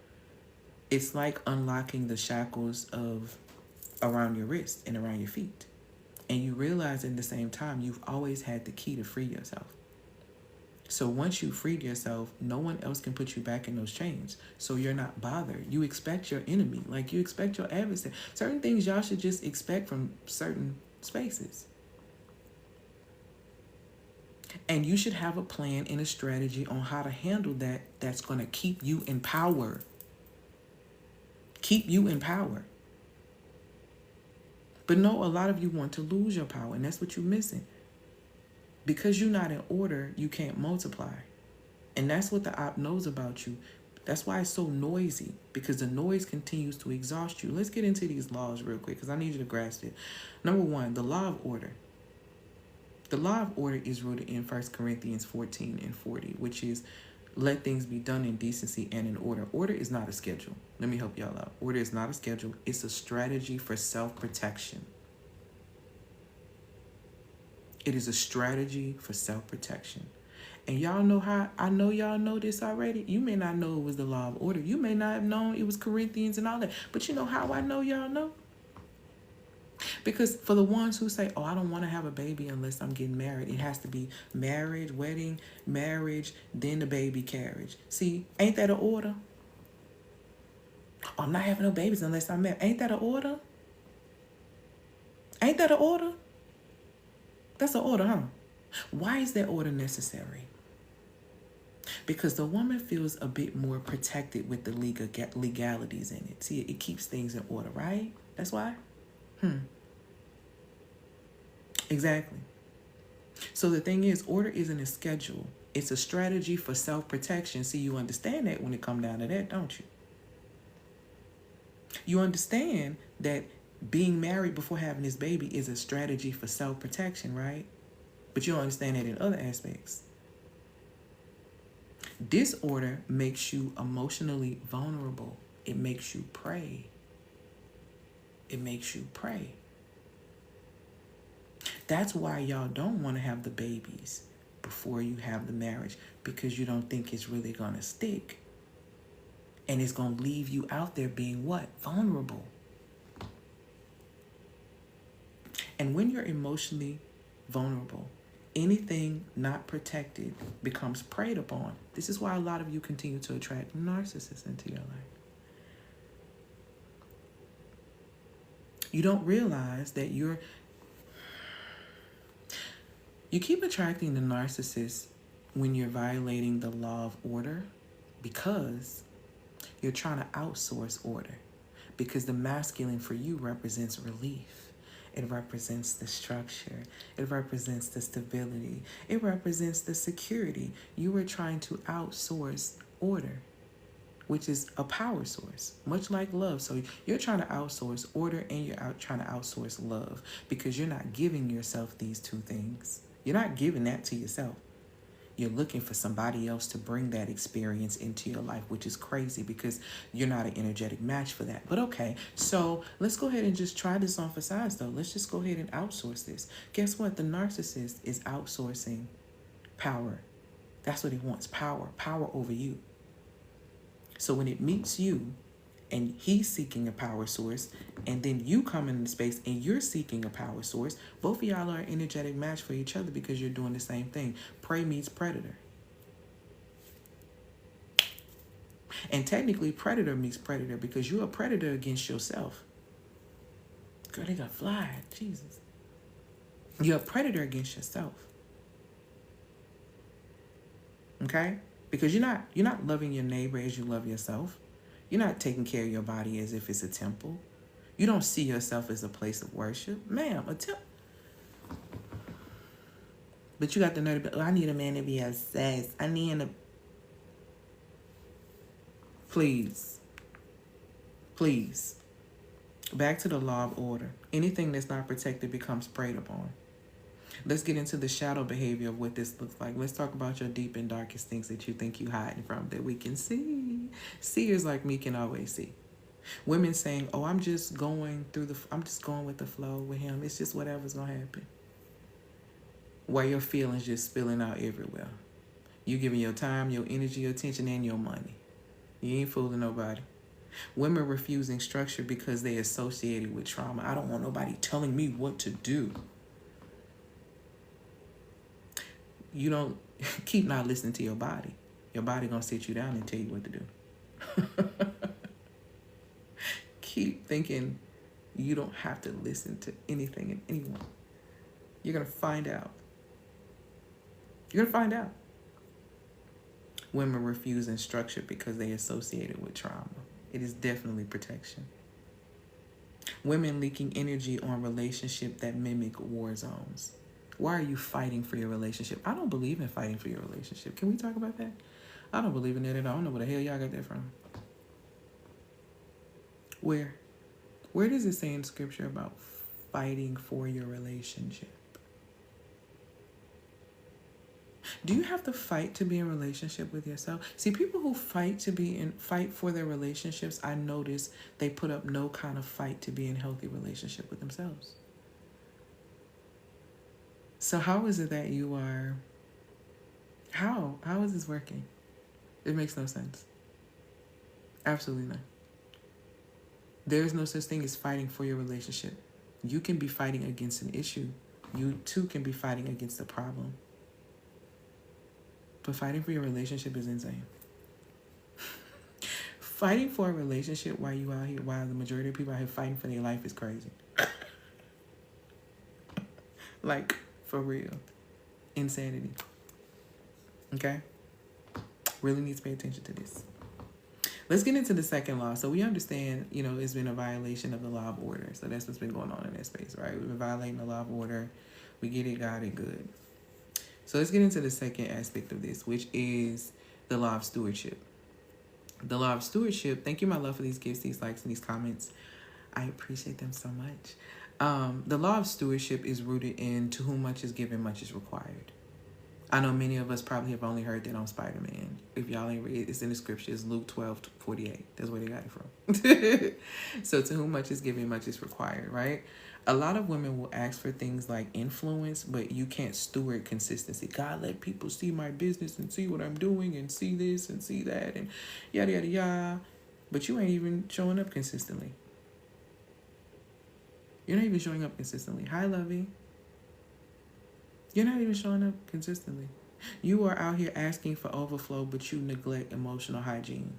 it's like unlocking the shackles of around your wrist and around your feet. And you realize at the same time, you've always had the key to free yourself. So once you freed yourself, no one else can put you back in those chains. So you're not bothered. You expect your enemy, like you expect your adversary. Certain things y'all should just expect from certain spaces. And you should have a plan and a strategy on how to handle that that's going to keep you in power. Keep you in power. But no, a lot of you want to lose your power, and that's what you're missing. Because you're not in order, you can't multiply. And that's what the op knows about you. That's why it's so noisy, because the noise continues to exhaust you. Let's get into these laws real quick, because I need you to grasp it. Number one, the law of order. The law of order is rooted in 1 Corinthians 14 and 40, which is let things be done in decency and in order. Order is not a schedule. Let me help y'all out. Order is not a schedule. It's a strategy for self-protection. It is a strategy for self-protection. And y'all know how, I know y'all know this already. You may not know it was the law of order. You may not have known it was Corinthians and all that. But you know how I know y'all know? Because for the ones who say, oh, I don't want to have a baby unless I'm getting married. It has to be marriage, wedding, marriage, then the baby carriage. See, ain't that an order? Oh, I'm not having no babies unless I'm married. Ain't that an order? Ain't that an order? That's an order, huh? Why is that order necessary? Because the woman feels a bit more protected with the legalities in it. See, it keeps things in order, right? That's why? Exactly. So the thing is, order isn't a schedule. It's a strategy for self-protection. See, you understand that when it comes down to that, don't you? You understand that being married before having this baby is a strategy for self-protection, right? But you don't understand that in other aspects. Disorder makes you emotionally vulnerable. It makes you pray. It makes you pray. That's why y'all don't want to have the babies before you have the marriage, because you don't think it's really going to stick. And it's going to leave you out there being what? Vulnerable. And when you're emotionally vulnerable, anything not protected becomes preyed upon. This is why a lot of you continue to attract narcissists into your life. You don't realize that you keep attracting the narcissist when you're violating the law of order, because you're trying to outsource order. Because the masculine for you represents relief. It represents the structure. It represents the stability. It represents the security. You are trying to outsource order, which is a power source, much like love. So you're trying to outsource order and you're trying to outsource love, because you're not giving yourself these two things. You're not giving that to yourself. You're looking for somebody else to bring that experience into your life, which is crazy because you're not an energetic match for that. But okay, so let's go ahead and just try this on for size though. Let's just go ahead and outsource this. Guess what? The narcissist is outsourcing power. That's what he wants, power over you. So when it meets you and he's seeking a power source, and then you come into space and you're seeking a power source, both of y'all are an energetic match for each other because you're doing the same thing. Prey meets predator. And technically predator meets predator, because you're a predator against yourself. Girl, they got fly. Jesus. You're a predator against yourself. Okay? Because you're not loving your neighbor as you love yourself. You're not taking care of your body as if it's a temple. You don't see yourself as a place of worship. Ma'am, a temple. But you got the nerve to be, oh, I need a man to be obsessed. I need him to... Please. Please. Back to the law of order. Anything that's not protected becomes preyed upon. Let's get into the shadow behavior of what this looks like. Let's talk about your deep and darkest things that you think you're hiding from that we can see. Seers like me can always see. Women saying, oh, I'm just going with the flow with him. It's just whatever's going to happen. While your feelings just spilling out everywhere. You giving your time, your energy, your attention, and your money. You ain't fooling nobody. Women refusing structure because they associated with trauma. I don't want nobody telling me what to do. Keep not listening to your body. Your body gonna sit you down and tell you what to do. Keep thinking you don't have to listen to anything and anyone. You're gonna find out. You're gonna find out. Women refuse structure because they associate it with trauma. It is definitely protection. Women leaking energy on relationships that mimic war zones. Why are you fighting for your relationship? I don't believe in fighting for your relationship. Can we talk about that? I don't believe in that at all. I don't know where the hell y'all got that from. Where? Where does it say in scripture about fighting for your relationship? Do you have to fight to be in a relationship with yourself? See, people who fight for their relationships, I notice they put up no kind of fight to be in a healthy relationship with themselves. So how is it that you are... How is this working? It makes no sense. Absolutely not. There is no such thing as fighting for your relationship. You can be fighting against an issue. You too can be fighting against a problem. But fighting for your relationship is insane. Fighting for a relationship while the majority of people out here fighting for their life is crazy. Like, for real. Insanity. Okay? Really need to pay attention to this. Let's get into the second law. So we understand, it's been a violation of the law of order. So that's what's been going on in that space, right? We've been violating the law of order. We get it, got it, good. So let's get into the second aspect of this, which is the law of stewardship. The law of stewardship, thank you, my love, for these gifts, these likes, and these comments. I appreciate them so much. The law of stewardship is rooted in to whom much is given, much is required. I know many of us probably have only heard that on Spider-Man. If y'all ain't read it, it's in the scriptures, Luke 12:48. That's where they got it from. So to whom much is given, much is required, right? A lot of women will ask for things like influence, but you can't steward consistency. God, let people see my business and see what I'm doing and see this and see that and yada, yada, yada. But you ain't even showing up consistently. You're not even showing up consistently. Hi, Lovey. You're not even showing up consistently. You are out here asking for overflow, but you neglect emotional hygiene.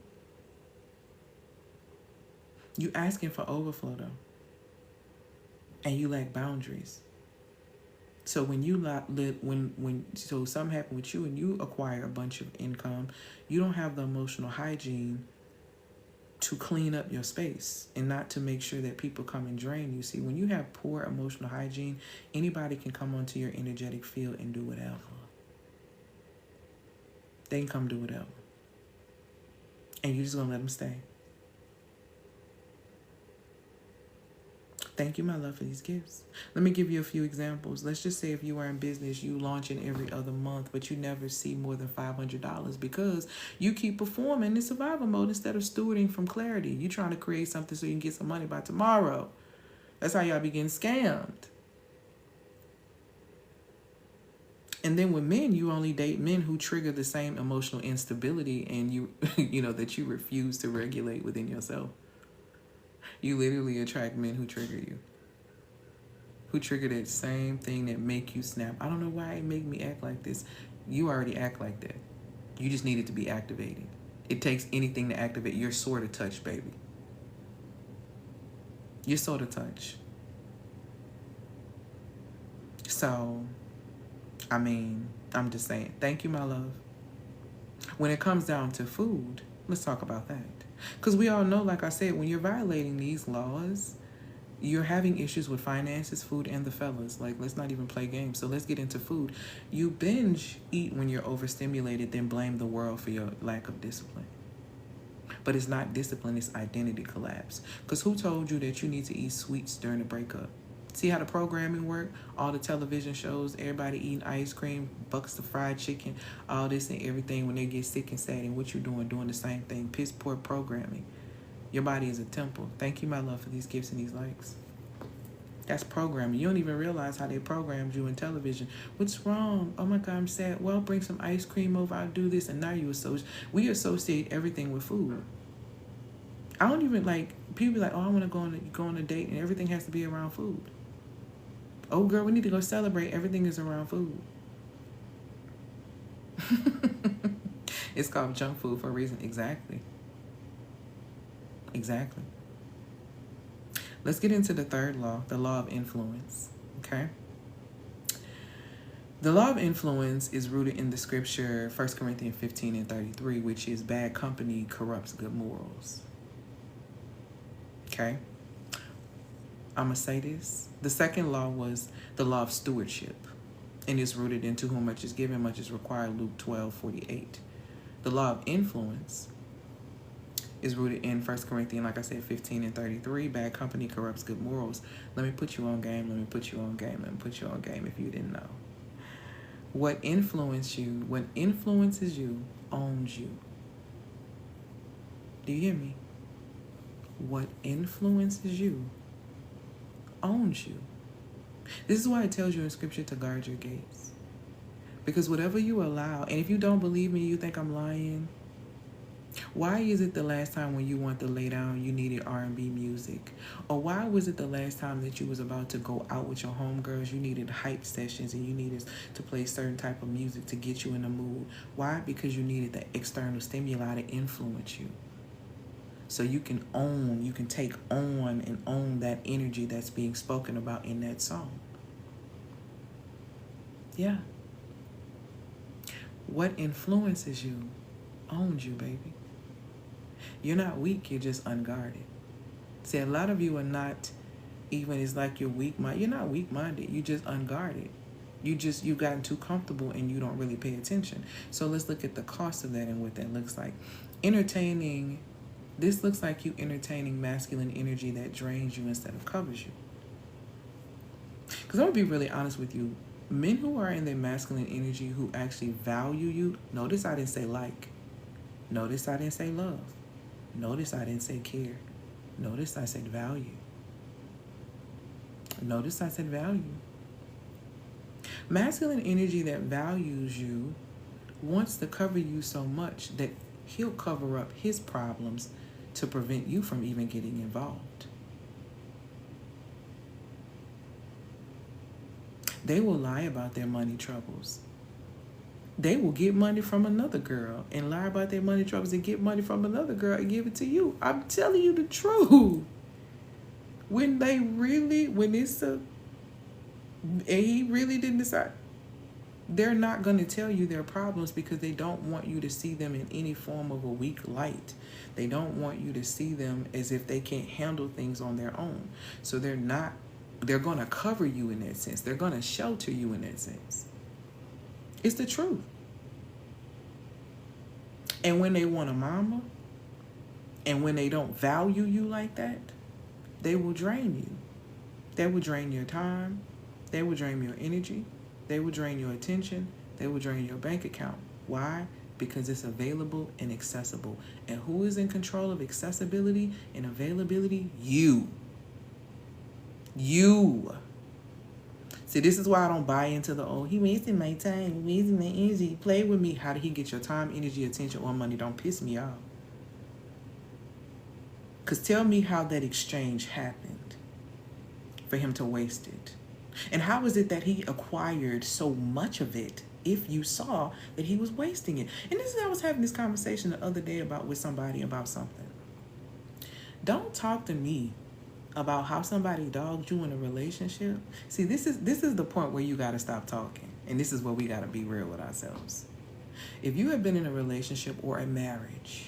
You asking for overflow, though. And you lack boundaries. So when so something happened with you and you acquire a bunch of income, you don't have the emotional hygiene to clean up your space and not to make sure that people come and drain you. See, when you have poor emotional hygiene, anybody can come onto your energetic field and do whatever. They can come do whatever. And you're just going to let them stay. Thank you, my love, for these gifts. Let me give you a few examples. Let's just say if you are in business, you launching every other month, but you never see more than $500 because you keep performing in survival mode instead of stewarding from clarity. You're trying to create something so you can get some money by tomorrow. That's how y'all be getting scammed. And then with men, you only date men who trigger the same emotional instability and that you refuse to regulate within yourself. You literally attract men who trigger you. Who trigger that same thing that make you snap. I don't know why it make me act like this. You already act like that. You just need it to be activated. It takes anything to activate your sort of touch, baby. Your sort of touch. So, I'm just saying. Thank you, my love. When it comes down to food, let's talk about that. Because we all know, like I said, when you're violating these laws, you're having issues with finances, food, and the fellas. Like, let's not even play games. So let's get into food. You binge eat when you're overstimulated, then blame the world for your lack of discipline. But it's not discipline, it's identity collapse. Because who told you that you need to eat sweets during the breakup? See how the programming work? All the television shows, everybody eating ice cream, buckets of fried chicken, all this and everything when they get sick and sad. And what you doing? Doing the same thing. Piss poor programming. Your body is a temple. Thank you, my love, for these gifts and these likes. That's programming. You don't even realize how they programmed you in television. What's wrong? Oh my God, I'm sad. Well, bring some ice cream over. I'll do this. And now we associate everything with food. I don't even people be like, oh, I want to go on a date and everything has to be around food. Oh, girl, we need to go celebrate. Everything is around food. It's called junk food for a reason. Exactly. Exactly. Let's get into the third law, the law of influence. Okay? The law of influence is rooted in the scripture 1 Corinthians 15 and 33, which is bad company corrupts good morals. Okay? I'm going to say this. The second law was the law of stewardship, and is rooted in to whom much is given, much is required, Luke 12:48. The law of influence is rooted in 1 Corinthians, like I said, 15 and 33. Bad company corrupts good morals. Let me put you on game. Let me put you on game. Let me put you on game if you didn't know. What influences you owns you. Do you hear me? What influences you owns you. This is why it tells you in scripture to guard your gates. Because whatever you allow, and if you don't believe me, you think I'm lying, why is it the last time when you wanted to lay down you needed R&B music? Or why was it the last time that you was about to go out with your homegirls, you needed hype sessions and you needed to play certain type of music to get you in the mood? Why? Because you needed the external stimuli to influence you. So you can take on and own that energy that's being spoken about in that song. Yeah. What influences you owns you, baby. You're not weak, you're just unguarded. See, a lot of you are not even, it's like you're weak-minded. You're not weak-minded, you're just unguarded. You've gotten too comfortable and you don't really pay attention. So let's look at the cost of that and what that looks like. This looks like you entertaining masculine energy that drains you instead of covers you. Because I'm going to be really honest with you. Men who are in their masculine energy who actually value you, notice I didn't say like. Notice I didn't say love. Notice I didn't say care. Notice I said value. Notice I said value. Masculine energy that values you wants to cover you so much that he'll cover up his problems to prevent you from even getting involved. They will lie about their money troubles. They will get money from another girl and lie about their money troubles and get money from another girl and give it to you. I'm telling you the truth. And he really didn't decide. They're not going to tell you their problems because they don't want you to see them in any form of a weak light. They don't want you to see them as if they can't handle things on their own. So they're going to cover you in that sense. They're going to shelter you in that sense. It's the truth. And when they want a mama, and when they don't value you like that, they will drain you. They will drain your time. They will drain your energy. They will drain your attention. They will drain your bank account. Why? Because it's available and accessible. And who is in control of accessibility and availability? You. You. See, this is why I don't buy into the, he wasting my time, wasting my energy. Play with me. How did he get your time, energy, attention, or money? Don't piss me off. Because tell me how that exchange happened for him to waste it. And how is it that he acquired so much of it if you saw that he was wasting it? And I was having this conversation the other day with somebody about something. Don't talk to me about how somebody dogged you in a relationship. See, this is the point where you got to stop talking. And this is where we got to be real with ourselves. If you have been in a relationship or a marriage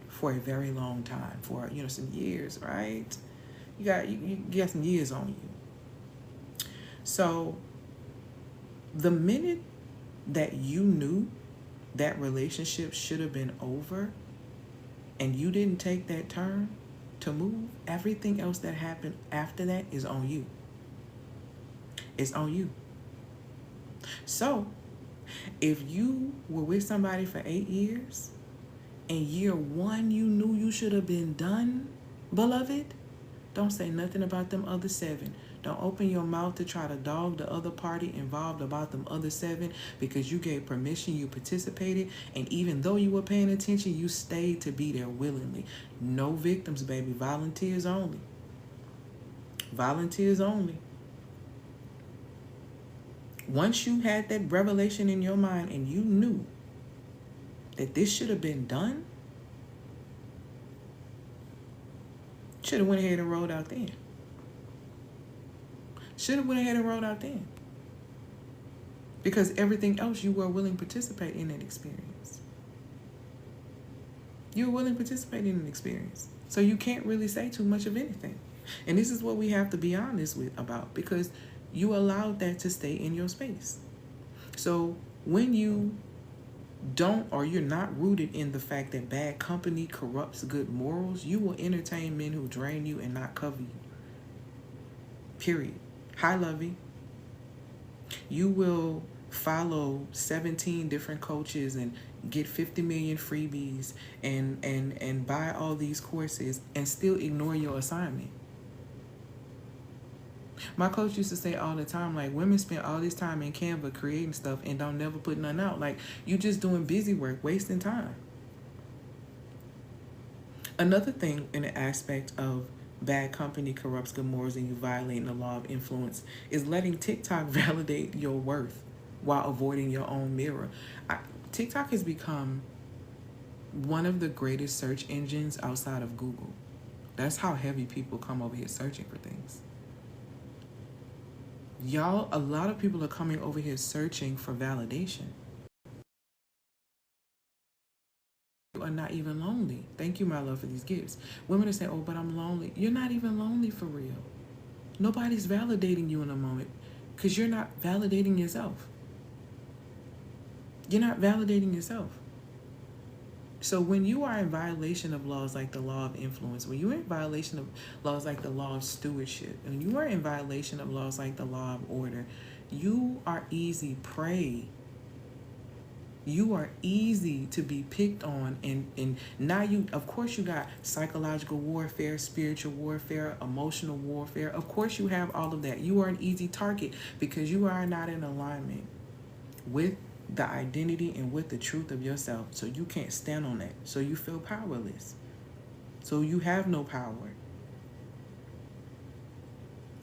for a very long time, for some years, right? You got some years on you. So the minute that you knew that relationship should have been over and you didn't take that turn to move, everything else that happened after that is on you. It's on you. So if you were with somebody for 8 years and year 1 you knew you should have been done, beloved, don't say nothing about them other 7. Don't open your mouth to try to dog the other party involved about them other 7 because you gave permission, you participated, and even though you were paying attention, you stayed to be there willingly. No victims, baby. Volunteers only. Volunteers only. Once you had that revelation in your mind and you knew that this should have been done, should have went ahead and rolled out then. Should have went ahead and rolled out then. Because everything else you were willing to participate in that experience. You were willing to participate in an experience. So you can't really say too much of anything. And this is what we have to be honest with about, because you allowed that to stay in your space. So when you don't, or you're not rooted in the fact that bad company corrupts good morals, you will entertain men who drain you and not cover you. Period. Hi, Lovey. You will follow 17 different coaches and get 50 million freebies and buy all these courses and still ignore your assignment. My coach used to say all the time, like, women spend all this time in Canva creating stuff and don't never put none out. Like, you just doing busy work, wasting time. Another thing in the aspect of bad company corrupts good morals and you violating the law of influence is letting TikTok validate your worth while avoiding your own mirror. TikTok has become one of the greatest search engines outside of Google. That's how heavy people come over here searching for things. Y'all, a lot of people are coming over here searching for validation. You are not even lonely. Thank you, my love, for these gifts. Women are saying, oh, but I'm lonely. You're not even lonely for real. Nobody's validating you in a moment because you're not validating yourself. You're not validating yourself. So when you are in violation of laws like the law of influence, when you're in violation of laws like the law of stewardship, and you are in violation of laws like the law of order, you are easy prey. You are easy to be picked on, and now you, of course, you got psychological warfare, spiritual warfare, emotional warfare. Of course you have all of that. You are an easy target because you are not in alignment with the identity and with the truth of yourself. So you can't stand on that. So you feel powerless. So you have no power.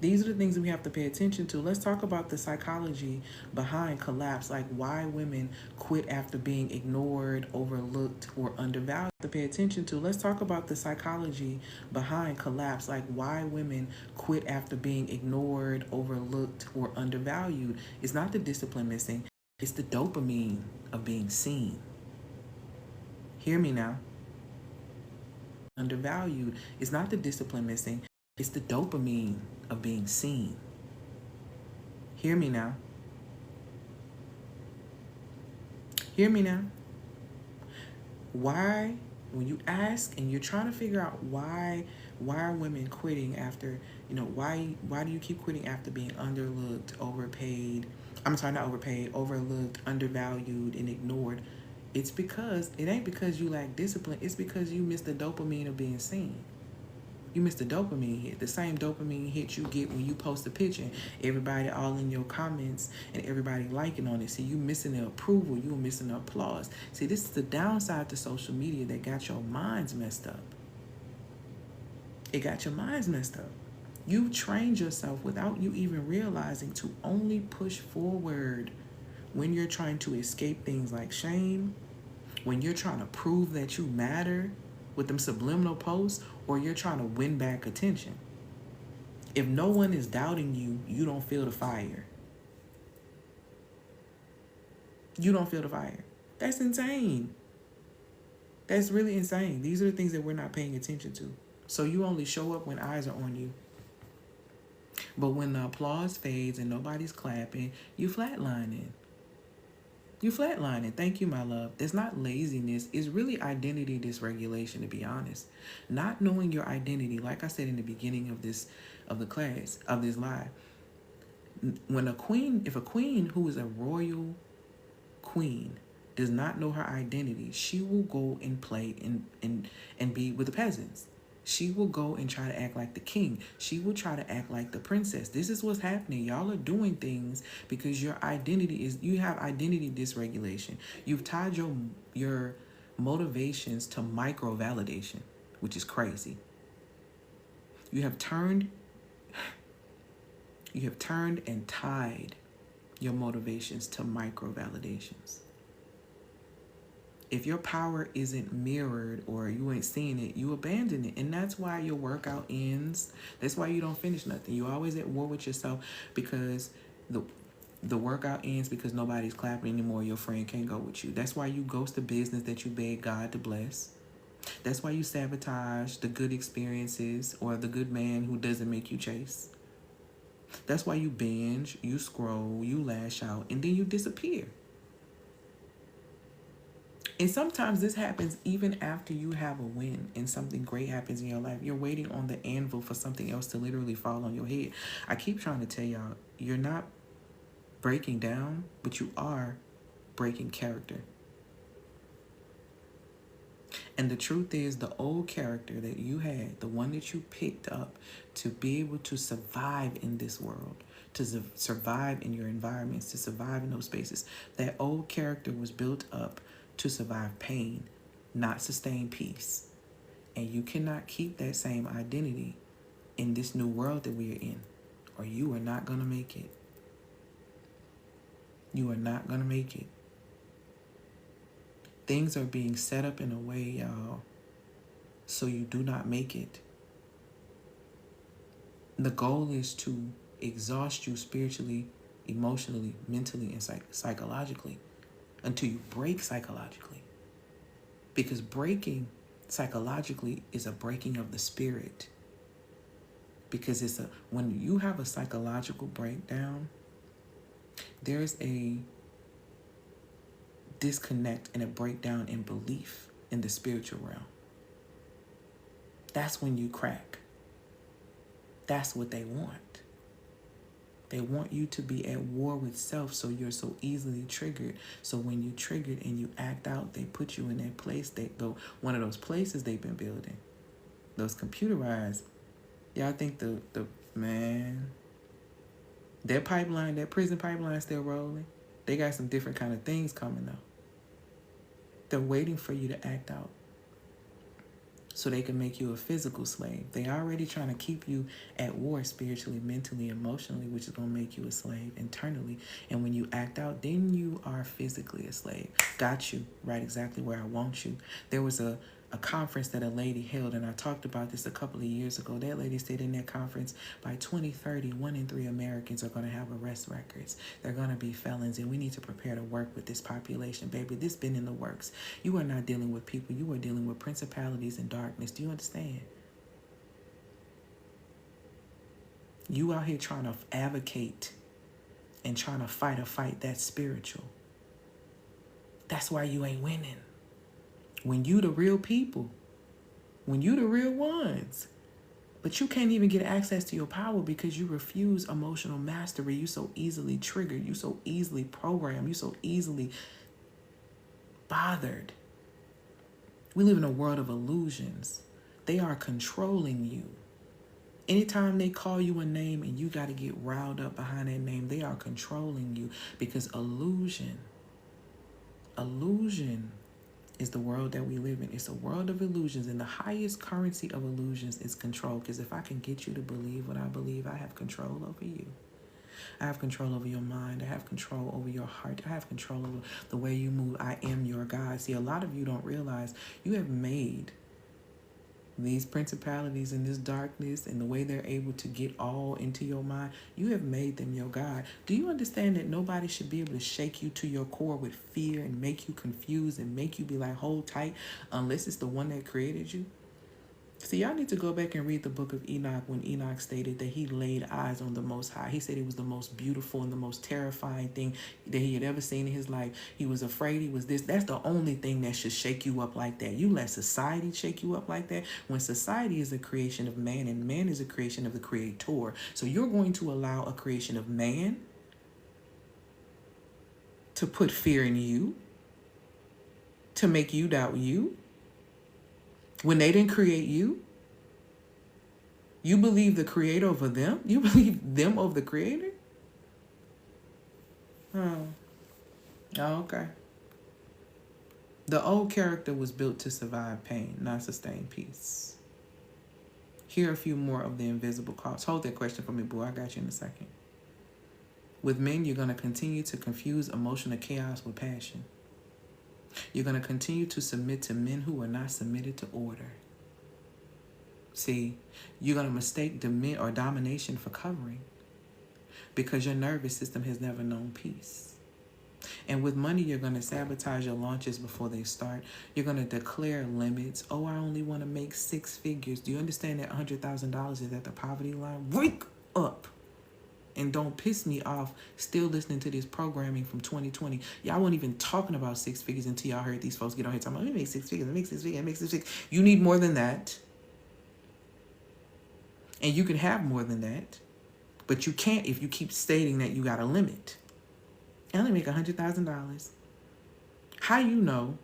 These are the things that we have to pay attention to. Let's talk about the psychology behind collapse, like why women quit after being ignored, overlooked, or undervalued. To pay attention to. Let's talk about the psychology behind collapse, like why women quit after being ignored, overlooked, or undervalued. It's not the discipline missing. It's the dopamine of being seen. Hear me now. Undervalued. It's not the discipline missing. It's the dopamine of being seen. Hear me now. Hear me now. Why, when you ask and you're trying to figure out why are women quitting after, why do you keep quitting after being underlooked, overpaid? I'm sorry, not overpaid, overlooked, undervalued, and ignored. It ain't because you lack discipline. It's because you miss the dopamine of being seen. You miss the dopamine hit, the same dopamine hit you get when you post a picture, everybody all in your comments and everybody liking on it. See, you missing the approval, you missing the applause. See, this is the downside to social media that got your minds messed up. It got your minds messed up. You trained yourself without you even realizing to only push forward when you're trying to escape things like shame, when you're trying to prove that you matter with them subliminal posts, or you're trying to win back attention. If no one is doubting you, you don't feel the fire. You don't feel the fire. That's insane. That's really insane. These are the things that we're not paying attention to. So you only show up when eyes are on you. But when the applause fades and nobody's clapping, you flatlining. You flatlining. Thank you, my love. It's not laziness. It's really identity dysregulation, to be honest. Not knowing your identity, like I said in the beginning of this live. If a queen who is a royal queen does not know her identity, she will go and play and be with the peasants. She will go and try to act like the king. She will try to act like the princess. This is what's happening. Y'all are doing things because you have identity dysregulation. You've tied your motivations to micro validation, which is crazy. You have turned and tied your motivations to micro validations. If your power isn't mirrored or you ain't seeing it, you abandon it. And that's why your workout ends. That's why you don't finish nothing. You're always at war with yourself because the workout ends because nobody's clapping anymore. Your friend can't go with you. That's why you ghost the business that you beg God to bless. That's why you sabotage the good experiences or the good man who doesn't make you chase. That's why you binge, you scroll, you lash out, and then you disappear. And sometimes this happens even after you have a win and something great happens in your life. You're waiting on the anvil for something else to literally fall on your head. I keep trying to tell y'all, you're not breaking down, but you are breaking character. And the truth is, the old character that you had, the one that you picked up to be able to survive in this world, to survive in your environments, to survive in those spaces, that old character was built up to survive pain, not sustain peace. And you cannot keep that same identity in this new world that we are in, or you are not going to make it. You are not going to make it. Things are being set up in a way, y'all, so you do not make it. The goal is to exhaust you spiritually, emotionally, mentally, and psychologically until you break psychologically. Because breaking psychologically is a breaking of the spirit. Because when you have a psychological breakdown, there's a disconnect and a breakdown in belief in the spiritual realm. That's when you crack. That's what they want. They want you to be at war with self, so you're so easily triggered. So when you triggered and you act out, they put you in that place. One of those places they've been building, those computerized. Y'all think that pipeline, that prison pipeline, still rolling? They got some different kind of things coming though. They're waiting for you to act out so they can make you a physical slave. They already trying to keep you at war spiritually, mentally, emotionally, which is going to make you a slave internally. And when you act out, then you are physically a slave. Got you right exactly where I want you. There was a conference that a lady held, and I talked about this a couple of years ago. That lady said in that conference, by 2030, 1 in 3 Americans are going to have arrest records. They're going to be felons, and we need to prepare to work with this population. Baby, this been in the works. You are not dealing with people. You are dealing with principalities and darkness. Do you understand? You out here trying to advocate and trying to fight a fight that's spiritual. That's why you ain't winning. When you the real people, when you the real ones, but you can't even get access to your power because you refuse emotional mastery. You so easily triggered. You so easily programmed. You so easily bothered. We live in a world of illusions. They are controlling you. Anytime they call you a name and you got to get riled up behind that name, they are controlling you because illusion is the world that we live in. It's a world of illusions, and the highest currency of illusions is control. Because if I can get you to believe what I believe, I have control over you. I have control over your mind. I have control over your heart. I have control over the way you move. I am your God. See, a lot of you don't realize you have made these principalities and this darkness and the way they're able to get all into your mind, you have made them your God. Do you understand that nobody should be able to shake you to your core with fear and make you confused and make you be like, hold tight, unless it's the one that created you? See, y'all need to go back and read the book of Enoch when Enoch stated that he laid eyes on the Most High. He said it was the most beautiful and the most terrifying thing that he had ever seen in his life. He was afraid he was this. That's the only thing that should shake you up like that. You let society shake you up like that when society is a creation of man and man is a creation of the Creator. So you're going to allow a creation of man to put fear in you, to make you doubt you? When they didn't create you, you believe the Creator over them? You believe them over the Creator? Oh, okay. The old character was built to survive pain, not sustain peace. Here are a few more of the invisible costs. Hold that question for me, boy. I got you in a second. With men, you're going to continue to confuse emotional chaos with passion. You're going to continue to submit to men who are not submitted to order. See, you're going to mistake domination for covering because your nervous system has never known peace. And with money, you're going to sabotage your launches before they start. You're going to declare limits. Oh, I only want to make 6 figures. Do you understand that $100,000 is at the poverty line? Wake up. And don't piss me off still listening to this programming from 2020. Y'all weren't even talking about 6 figures until y'all heard these folks get on here talking about, let me make 6 figures, let me make 6 figures, let me make 6 figures. You need more than that. And you can have more than that. But you can't if you keep stating that you got a limit. I only make $100,000. How you know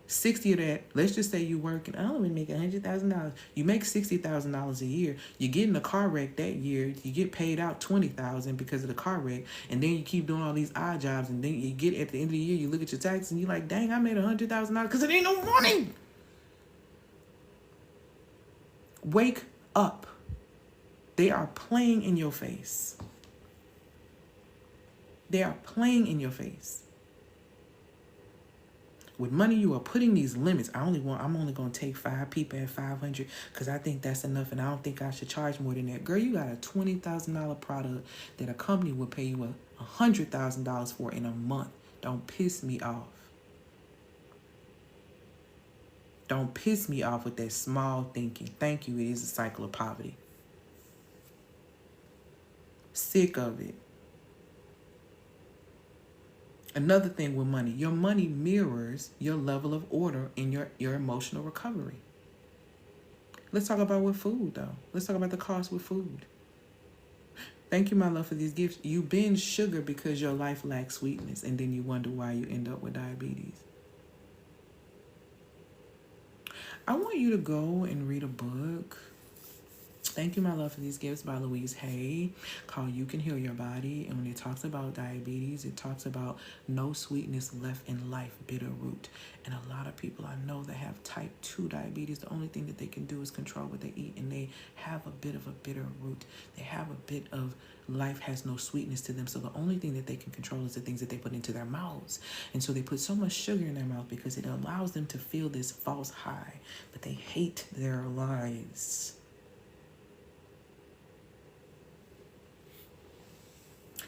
60 of that, let's just say you working, I only make $100,000. You make $60,000 a year. You get in a car wreck that year. You get paid out $20,000 because of the car wreck. And then you keep doing all these odd jobs. And then you get at the end of the year, you look at your taxes and you're like, dang, I made $100,000 because it ain't no money. Wake up. They are playing in your face. They are playing in your face. With money, you are putting these limits. I'm only going to take 5 people at $500 because I think that's enough and I don't think I should charge more than that. Girl, you got a $20,000 product that a company will pay you $100,000 for in a month. Don't piss me off. Don't piss me off with that small thinking. Thank you. It is a cycle of poverty. Sick of it. Another thing with money, your money mirrors your level of order in your emotional recovery. Let's talk about with food, though. Let's talk about the cost with food. Thank you, my love, for these gifts. You binge sugar because your life lacks sweetness, and then you wonder why you end up with diabetes. I want you to go and read a book. Thank you, my love, for these gifts by Louise Hay, called You Can Heal Your Body. And when it talks about diabetes, it talks about no sweetness left in life, bitter root. And a lot of people I know that have type 2 diabetes, the only thing that they can do is control what they eat. And they have a bit of a bitter root. They have a bit of life has no sweetness to them. So the only thing that they can control is the things that they put into their mouths. And so they put so much sugar in their mouth because it allows them to feel this false high. But they hate their lives.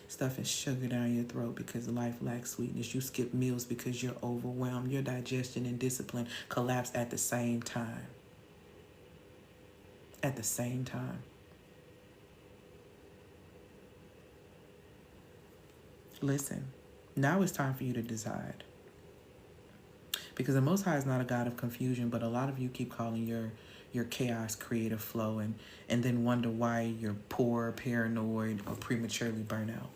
Stuffing sugar down your throat because life lacks sweetness. You skip meals because you're overwhelmed. Your digestion and discipline collapse at the same time. At the same time. Listen, now it's time for you to decide. Because the Most High is not a God of confusion, but a lot of you keep calling your chaos creative flow and then wonder why you're poor, paranoid, or prematurely burnt out.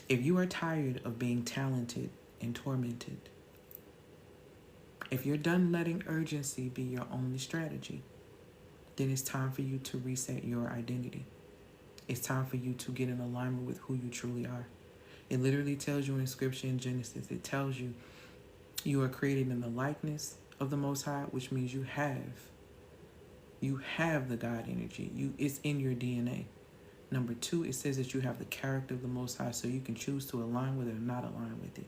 If you are tired of being talented and tormented, if you're done letting urgency be your only strategy, then it's time for you to reset your identity. It's time for you to get in alignment with who you truly are. It literally tells you in Scripture in Genesis, it tells you you are created in the likeness of the Most High, which means you have the God energy. It's in your DNA. Number 2, it says that you have the character of the Most High, so you can choose to align with it or not align with it.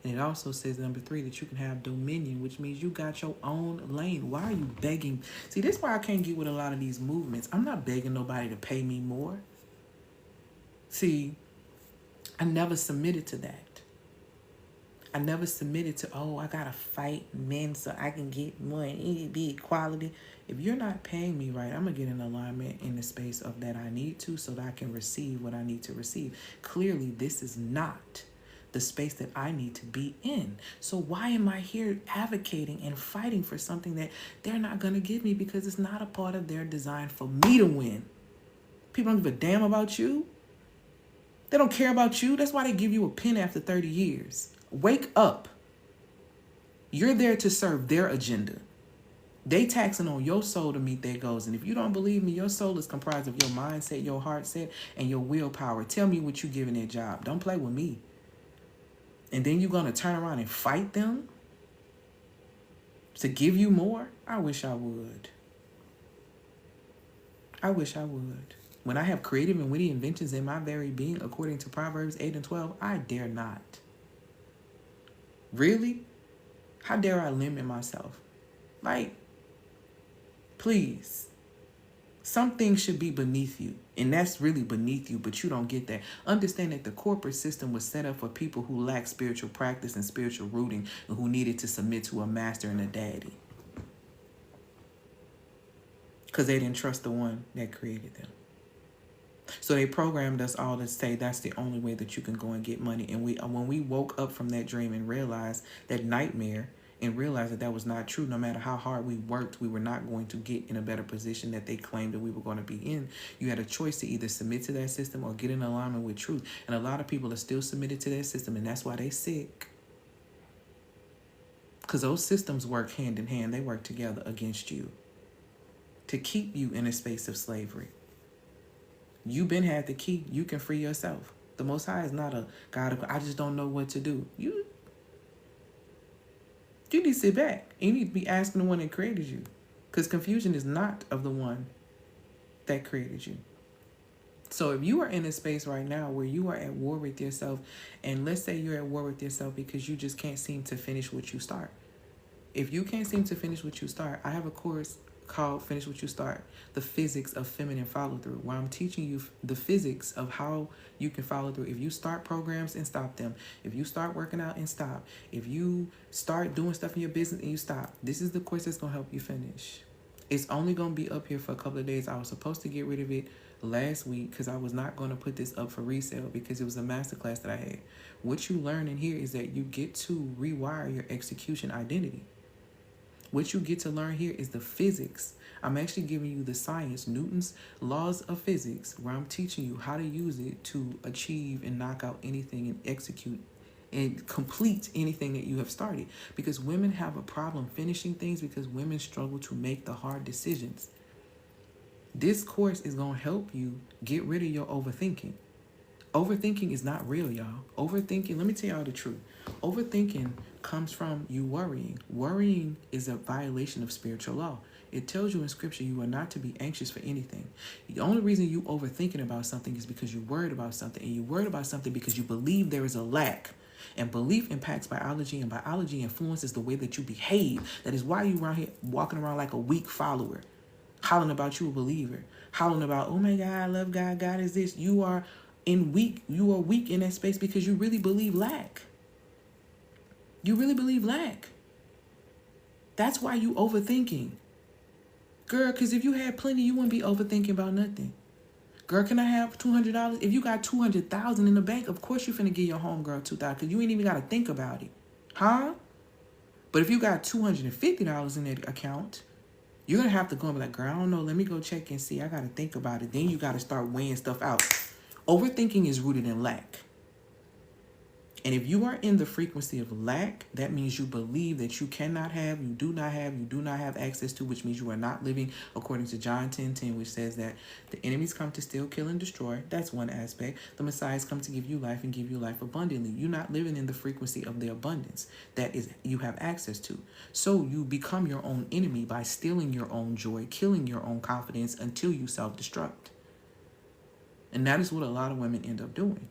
And it also says, number 3, that you can have dominion, which means you got your own lane. Why are you begging? See, this is why I can't get with a lot of these movements. I'm not begging nobody to pay me more. See, I never submitted to that. I never submitted to, I got to fight men so I can get more and it be equality. If you're not paying me right, I'm going to get in alignment in the space of that I need to so that I can receive what I need to receive. Clearly, this is not the space that I need to be in. So why am I here advocating and fighting for something that they're not going to give me because it's not a part of their design for me to win? People don't give a damn about you. They don't care about you. That's why they give you a pen after 30 years. Wake up. You're there to serve their agenda. They taxing on your soul to meet their goals. And if you don't believe me, your soul is comprised of your mindset, your heart set, and your willpower. Tell me what you giving that job. Don't play with me. And then you're going to turn around and fight them to give you more? I wish I would. I wish I would. When I have creative and witty inventions in my very being, according to Proverbs 8 and 12, I dare not. Really? How dare I limit myself? Like, please. Some things should be beneath you, and that's really beneath you, but you don't get that. Understand that the corporate system was set up for people who lack spiritual practice and spiritual rooting and who needed to submit to a master and a daddy. Because they didn't trust the one that created them. So they programmed us all to say that's the only way that you can go and get money. And when we woke up from that dream and realized that nightmare and realized that that was not true, no matter how hard we worked, we were not going to get in a better position that they claimed that we were going to be in. You had a choice to either submit to that system or get in alignment with truth. And a lot of people are still submitted to that system, and that's why they sick. Because those systems work hand in hand. They work together against you to keep you in a space of slavery. You've been had the key. You can free yourself. The Most High is not a God of, I just don't know what to do. You need to sit back. You need to be asking the one that created you. Because confusion is not of the one that created you. So if you are in a space right now where you are at war with yourself, and let's say you're at war with yourself because you just can't seem to finish what you start. If you can't seem to finish what you start, I have a course called Finish What You Start, the physics of feminine follow through, where I'm teaching you the physics of how you can follow through. If you start programs and stop them, if you start working out and stop, if you start doing stuff in your business and you stop, this is the course that's going to help you finish. It's only going to be up here for a couple of days. I was supposed to get rid of it last week because I was not going to put this up for resale because it was a masterclass that I had. What you learn in here is that you get to rewire your execution identity. What you get to learn here is the physics. I'm actually giving you the science, Newton's laws of physics, where I'm teaching you how to use it to achieve and knock out anything and execute and complete anything that you have started. Because women have a problem finishing things because women struggle to make the hard decisions. This course is going to help you get rid of your overthinking. Overthinking is not real, y'all. Overthinking, let me tell y'all the truth. Overthinking comes from you worrying. Worrying is a violation of spiritual law. It tells you in scripture you are not to be anxious for anything. The only reason you overthinking about something is because you're worried about something. And you're worried about something because you believe there is a lack. And belief impacts biology, and biology influences the way that you behave. That is why you're around here walking around like a weak follower, hollering about you a believer, hollering about, oh my God, I love God, God is this. You are weak in that space because you really believe lack. You really believe lack. That's why you overthinking. Girl, because if you had plenty, you wouldn't be overthinking about nothing. Girl, can I have $200? If you got $200,000 in the bank, of course you finna give your homegirl $2,000 because you ain't even got to think about it. Huh? But if you got $250 in that account, you're going to have to go and be like, girl, I don't know. Let me go check and see. I got to think about it. Then you got to start weighing stuff out. Overthinking is rooted in lack. And if you are in the frequency of lack, that means you believe that you cannot have, you do not have access to, which means you are not living according to John 10:10, which says that the enemies come to steal, kill, and destroy. That's one aspect. The Messiahs come to give you life and give you life abundantly. You're not living in the frequency of the abundance that is you have access to. So you become your own enemy by stealing your own joy, killing your own confidence until you self-destruct. And that is what a lot of women end up doing.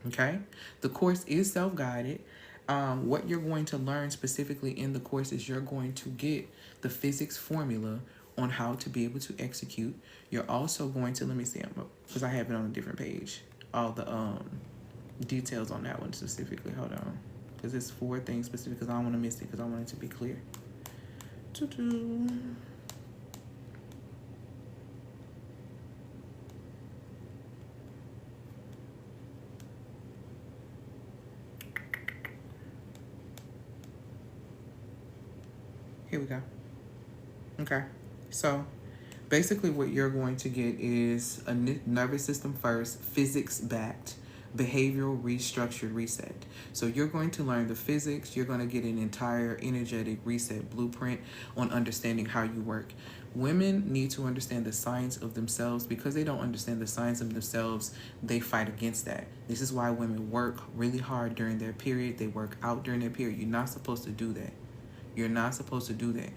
Okay, the course is self-guided. What you're going to learn specifically in the course is you're going to get the physics formula on how to be able to execute. You're also going to, let me see, because I have it on a different page, all the details on that one specifically. Hold on, because it's 4 things specific, because I don't want to miss it, because I want it to be clear. Here we go. Okay. So basically what you're going to get is a nervous system first, physics backed, behavioral restructured reset. So you're going to learn the physics. You're going to get an entire energetic reset blueprint on understanding how you work. Women need to understand the science of themselves. Because they don't understand the science of themselves, they fight against that. This is why women work really hard during their period. They work out during their period. You're not supposed to do that. You're not supposed to do that.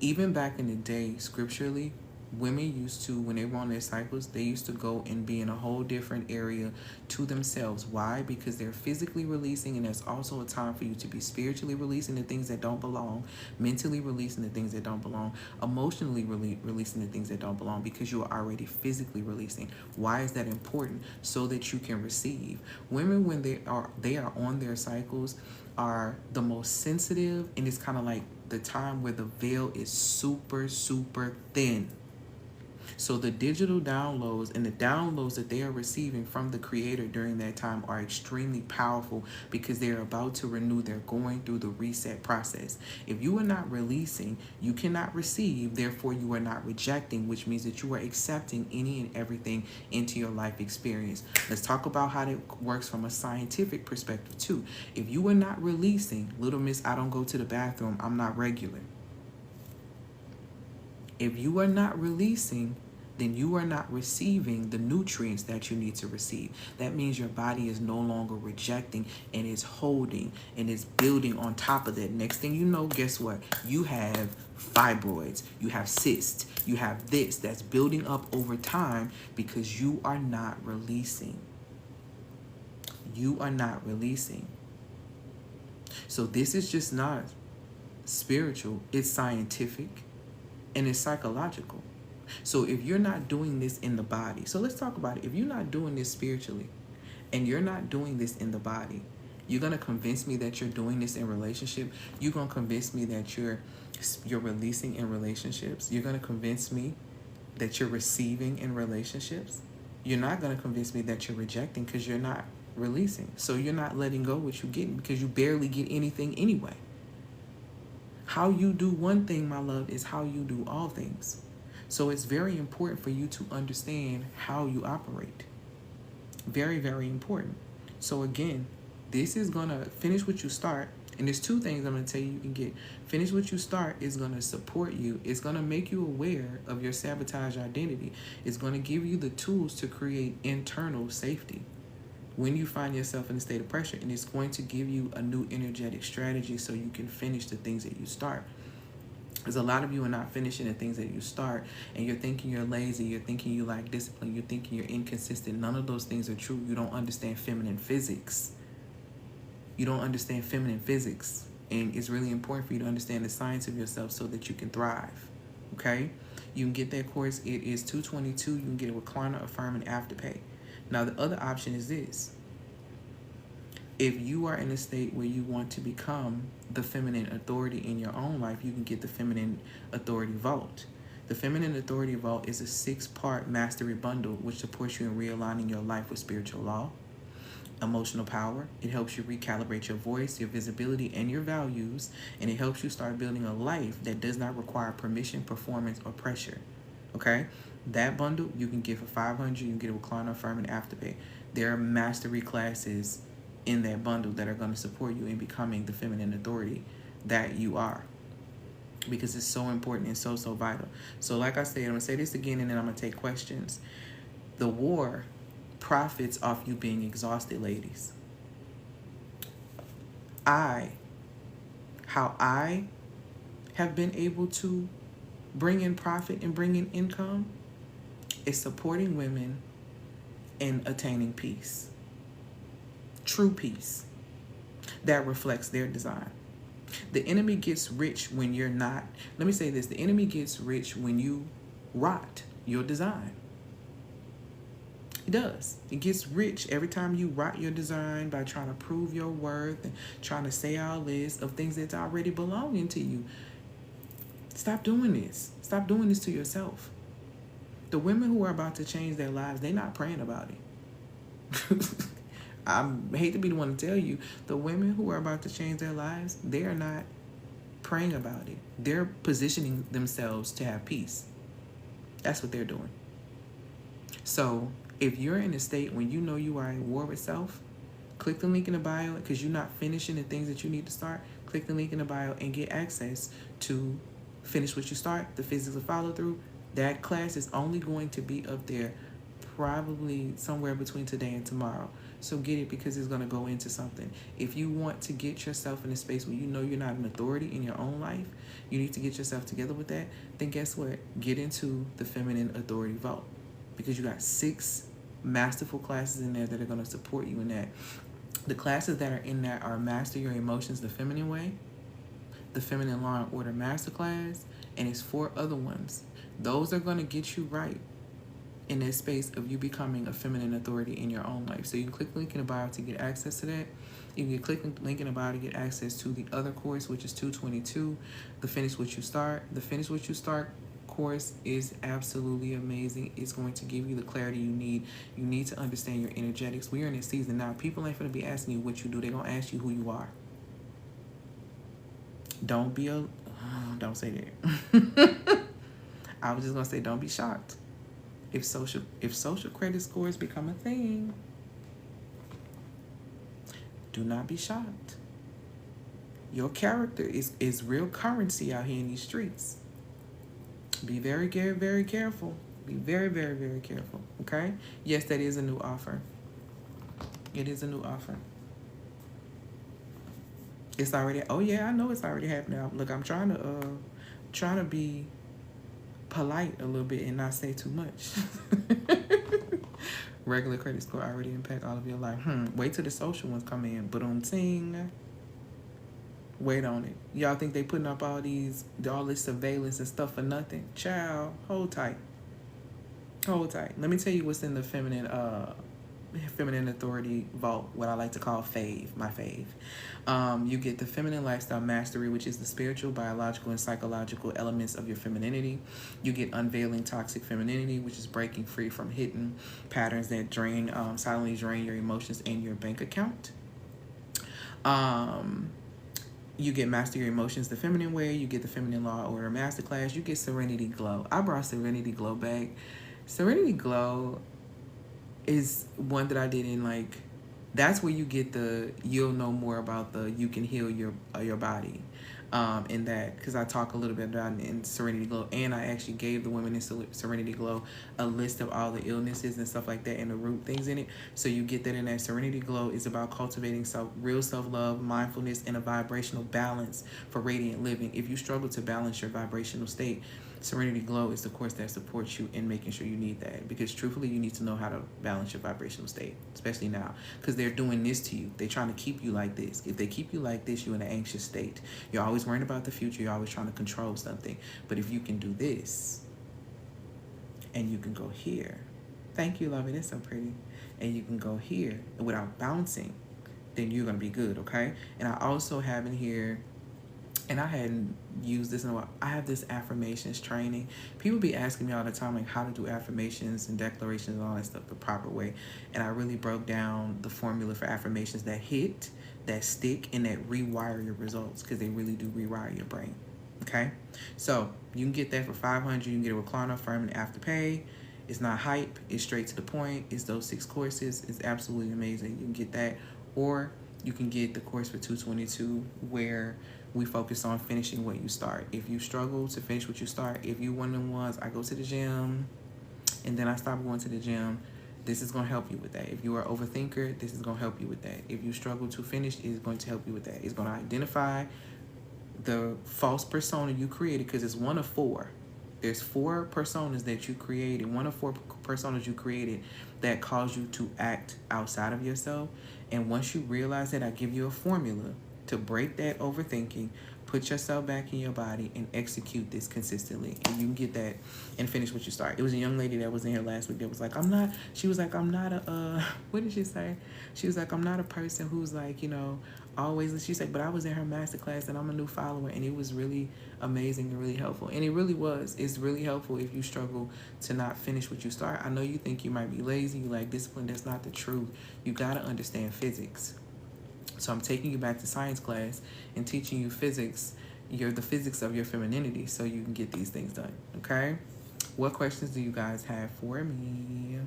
Even back in the day, scripturally, Women used to, when they were on their cycles, they used to go and be in a whole different area to themselves. Why? Because they're physically releasing, and there's also a time for you to be spiritually releasing the things that don't belong, mentally releasing the things that don't belong, emotionally releasing the things that don't belong, because you are already physically releasing. Why is that important? So that you can receive. Women, when they are on their cycles, are the most sensitive, and it's kind of like the time where the veil is super, super thin. So the digital downloads and the downloads that they are receiving from the creator during that time are extremely powerful, because they're about to renew. They're going through the reset process. If you are not releasing, you cannot receive. Therefore, you are not rejecting, which means that you are accepting any and everything into your life experience. Let's talk about how that works from a scientific perspective too. If you are not releasing, little miss, I don't go to the bathroom, I'm not regular. If you are not releasing, then you are not receiving the nutrients that you need to receive. That means your body is no longer rejecting, and is holding, and is building on top of that. Next thing you know, guess what? You have fibroids, you have cysts, you have this that's building up over time, because you are not releasing. You are not releasing. So this is just not spiritual, it's scientific, and it's psychological. So if you're not doing this in the body, so let's talk about it. If you're not doing this spiritually, and you're not doing this in the body, you're going to convince me that you're doing this in relationship. You're going to convince me that you're releasing in relationships. You're going to convince me that you're receiving in relationships. You're not going to convince me that you're rejecting, because you're not releasing. So you're not letting go what you're getting, because you barely get anything anyway. How you do one thing, my love, is how you do all things. So it's very important for you to understand how you operate. Very, very important. So again, this is going to finish what you start. And there's two things I'm going to tell you can get. Finish what you start is going to support you. It's going to make you aware of your sabotage identity. It's going to give you the tools to create internal safety when you find yourself in a state of pressure. And it's going to give you a new energetic strategy so you can finish the things that you start. Because a lot of you are not finishing the things that you start, and you're thinking you're lazy, you're thinking you lack discipline, you're thinking you're inconsistent. None of those things are true. You don't understand feminine physics. You don't understand feminine physics. And it's really important for you to understand the science of yourself so that you can thrive. Okay? You can get that course. It is $222. You can get a recliner, Affirm, and Afterpay. Now, the other option is this. If you are in a state where you want to become the feminine authority in your own life, you can get the Feminine Authority Vault. The Feminine Authority Vault is a 6-part mastery bundle which supports you in realigning your life with spiritual law, emotional power. It helps you recalibrate your voice, your visibility, and your values, and it helps you start building a life that does not require permission, performance, or pressure. Okay? That bundle you can get for $500. You can get a recliner, Affirm, and Afterpay. There are mastery classes in that bundle that are going to support you in becoming the feminine authority that you are, because it's so important and so vital. So like I said, I'm going to say this again, and then I'm going to take questions. The war profits off you being exhausted, ladies. How I have been able to bring in profit and bring in income is supporting women in attaining peace. True peace that reflects their design. The enemy gets rich when you're not. Let me say this. The enemy gets rich when you rot your design. He does. It gets rich every time you rot your design by trying to prove your worth and trying to say all this of things that's already belonging to you. Stop doing this. Stop doing this to yourself. The women who are about to change their lives, they're not praying about it. I hate to be the one to tell you, the women who are about to change their lives, they are not praying about it. They're positioning themselves to have peace. That's what they're doing. So if you're in a state when you know you are at war with self, click the link in the bio, because you're not finishing the things that you need to start. Click the link in the bio and get access to Finish What You Start, the physical follow through. That class is only going to be up there probably somewhere between today and tomorrow. So get it, because it's going to go into something. If you want to get yourself in a space where you know you're not an authority in your own life, you need to get yourself together with that, then guess what? Get into the Feminine Authority Vault, because you got 6 masterful classes in there that are going to support you in that. The classes that are in that are Master Your Emotions the Feminine Way, the Feminine Law and Order Masterclass, and it's 4 other ones. Those are going to get you right in that space of you becoming a feminine authority in your own life. So you can click the link in the bio to get access to that. You can click the link in the bio to get access to the other course, which is 222, the Finish What You Start. The Finish What You Start course is absolutely amazing. It's going to give you the clarity you need. You need to understand your energetics. We are in this season now. People ain't going to be asking you what you do. They're going to ask you who you are. Don't say that. I was just going to say, don't be shocked. If social credit scores become a thing, do not be shocked. Your character is real currency out here in these streets. Be very, very, very careful. Be very, very, very careful. Okay? Yes, that is a new offer. It is a new offer. It's already. Oh yeah, I know it's already happening. Look, I'm trying to be polite a little bit and not say too much. Regular credit score already impact all of your life. Wait till the social ones come in. But on ting. Wait on it. Y'all think they putting up all this surveillance and stuff for nothing? Child, hold tight. Hold tight. Let me tell you what's in the Feminine Authority Vault, what I like to call my fave. You get the Feminine Lifestyle Mastery, which is the spiritual, biological, and psychological elements of your femininity. You get Unveiling Toxic Femininity, which is breaking free from hidden patterns that silently drain your emotions and your bank account. You get Master Your Emotions the Feminine Way. You get the Feminine Law Order Masterclass. You get Serenity Glow. I brought Serenity Glow back. Serenity Glow is one that I did in that's where you get you'll know more about you can heal your body in that, because I talk a little bit about it in Serenity Glow, and I actually gave the women in Serenity Glow a list of all the illnesses and stuff like that and the root things in it. So you get that in that. Serenity Glow is about cultivating real self-love, mindfulness, and a vibrational balance for radiant living. If you struggle to balance your vibrational state, Serenity Glow is the course that supports you in making sure you need that, because truthfully you need to know how to balance your vibrational state, especially now, because they're doing this to you. They're trying to keep you like this. If they keep you like this, you're in an anxious state. You're always worrying about the future. You're always trying to control something. But if you can do this and you can go here, thank you, lovey, that's so pretty, and you can go here without bouncing, then you're going to be good. Okay. And I also have in here, and I hadn't used this in a while, I have this affirmations training. People be asking me all the time, how to do affirmations and declarations and all that stuff the proper way. And I really broke down the formula for affirmations that hit, that stick, and that rewire your results, because they really do rewire your brain. Okay? So you can get that for $500. You can get it with Klarna, Affirm, and Afterpay. It's not hype. It's straight to the point. It's those 6 courses. It's absolutely amazing. You can get that. Or you can get the course for $222, where we focus on finishing what you start. If you struggle to finish what you start, if you one of them ones, I go to the gym and then I stop going to the gym, this is going to help you with that. If you are an overthinker, this is going to help you with that. If you struggle to finish, it's going to help you with that. It's going to identify the false persona you created, because it's one of 4. There's 4 personas that you created, one of 4 personas you created that cause you to act outside of yourself. And once you realize that, I give you a formula to break that overthinking, put yourself back in your body, and execute this consistently. And you can get that and finish what you start. It was a young lady that was in here last week that was like, I'm not a, what did she say? She was like, I'm not a person who's always, she said, but I was in her masterclass and I'm a new follower, and it was really amazing and really helpful. And it really was. It's really helpful if you struggle to not finish what you start. I know you think you might be lazy, you like discipline. That's not the truth. You got to understand physics. So I'm taking you back to science class and teaching you physics. You're the physics of your femininity, so you can get these things done. Okay? What questions do you guys have for me?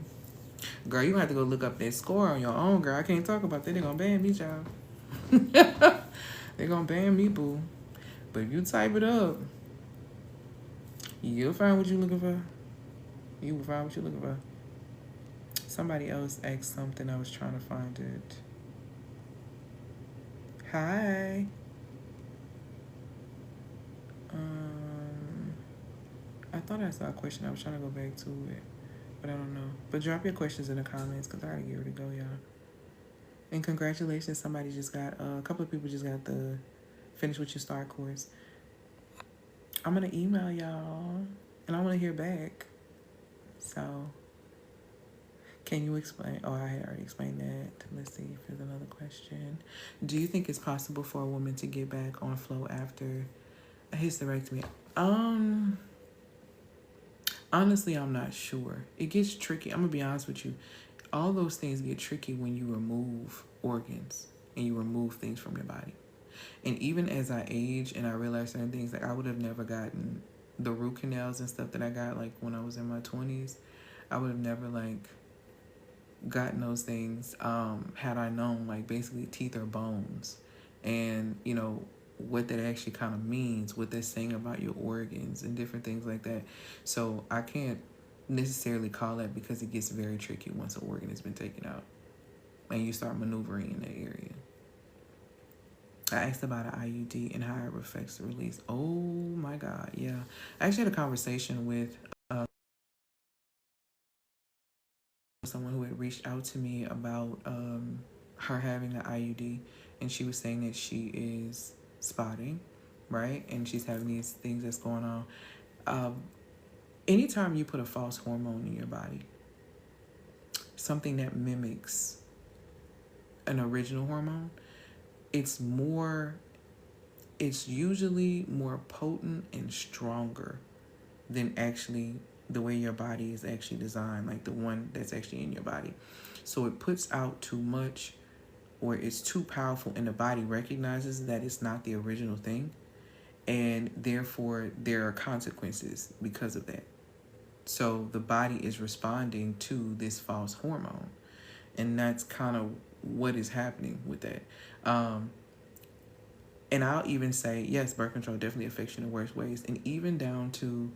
Girl, you have to go look up that score on your own, girl. I can't talk about that. They're going to ban me, child. They're going to ban me, boo. But if you type it up, you'll find what you're looking for. You will find what you're looking for. Somebody else asked something. I was trying to find it. Hi. Um, I thought I saw a question. I was trying to go back to it, but I don't know. But drop your questions in the comments because I gotta get ready to go, y'all. And congratulations, somebody just got a couple of people just got the Finish What You Start course. I'm gonna email y'all, and I want to hear back. So, can you explain? Oh, I had already explained that. Let's see if there's another question. Do you think it's possible for a woman to get back on flow after a hysterectomy? Honestly, I'm not sure. It gets tricky. I'm gonna be honest with you. All those things get tricky when you remove organs and you remove things from your body. And even as I age and I realize certain things, like I would have never gotten the root canals and stuff that I got like when I was in my 20s. I would have never like gotten those things had I known like basically teeth or bones, and you know what that actually kind of means, what they're saying about your organs and different things like that. So I can't necessarily call that because it gets very tricky once an organ has been taken out and you start maneuvering in that area. I asked about an IUD and how it affects the release. Oh my God, yeah. I actually had a conversation with someone who had reached out to me about her having an IUD, and she was saying that she is spotting, right? And she's having these things that's going on. Anytime you put a false hormone in your body, something that mimics an original hormone, it's usually more potent and stronger than actually the way your body is actually designed, like the one that's actually in your body. So it puts out too much, or it's too powerful, and the body recognizes that it's not the original thing, and therefore there are consequences because of that. So the body is responding to this false hormone, and that's kind of what is happening with that. And I'll even say, yes, birth control definitely affects you in the worst ways, and even down to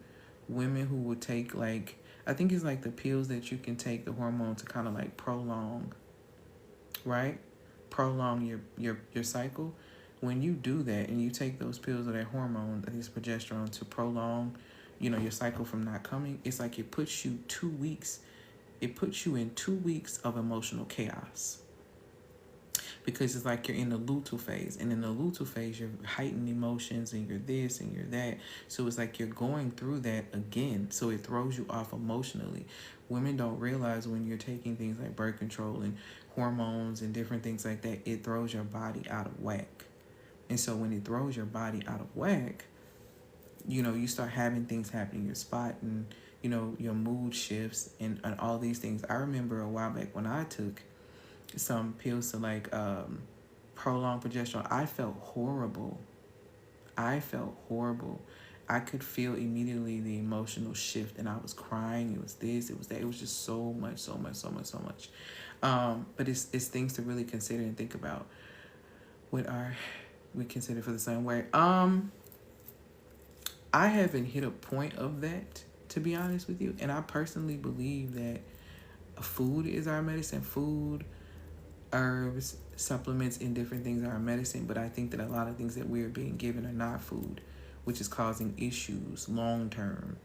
women who will take like, I think it's like the pills that you can take, the hormone, to kind of like prolong, right? Prolong your cycle. When you do that and you take those pills or that hormone, this progesterone, to prolong, your cycle from not coming, it's like it puts you 2 weeks. It puts you in 2 weeks of emotional chaos. Because it's like you're in the luteal phase. And in the luteal phase, you're heightened emotions and you're this and you're that. So it's like you're going through that again. So it throws you off emotionally. Women don't realize when you're taking things like birth control and hormones and different things like that, it throws your body out of whack. And so when it throws your body out of whack, you start having things happen in your spot, and, your mood shifts and all these things. I remember a while back when I took some pills to like prolong progesterone, I felt horrible. I could feel immediately the emotional shift, and I was crying. It was this, it was that. It was just so much. But it's things to really consider and think about. What are we considered for the same way? I haven't hit a point of that, to be honest with you, and I personally believe that food is our medicine. Food, herbs, supplements, and different things are our medicine, but I think that a lot of things that we're being given are not food, which is causing issues long term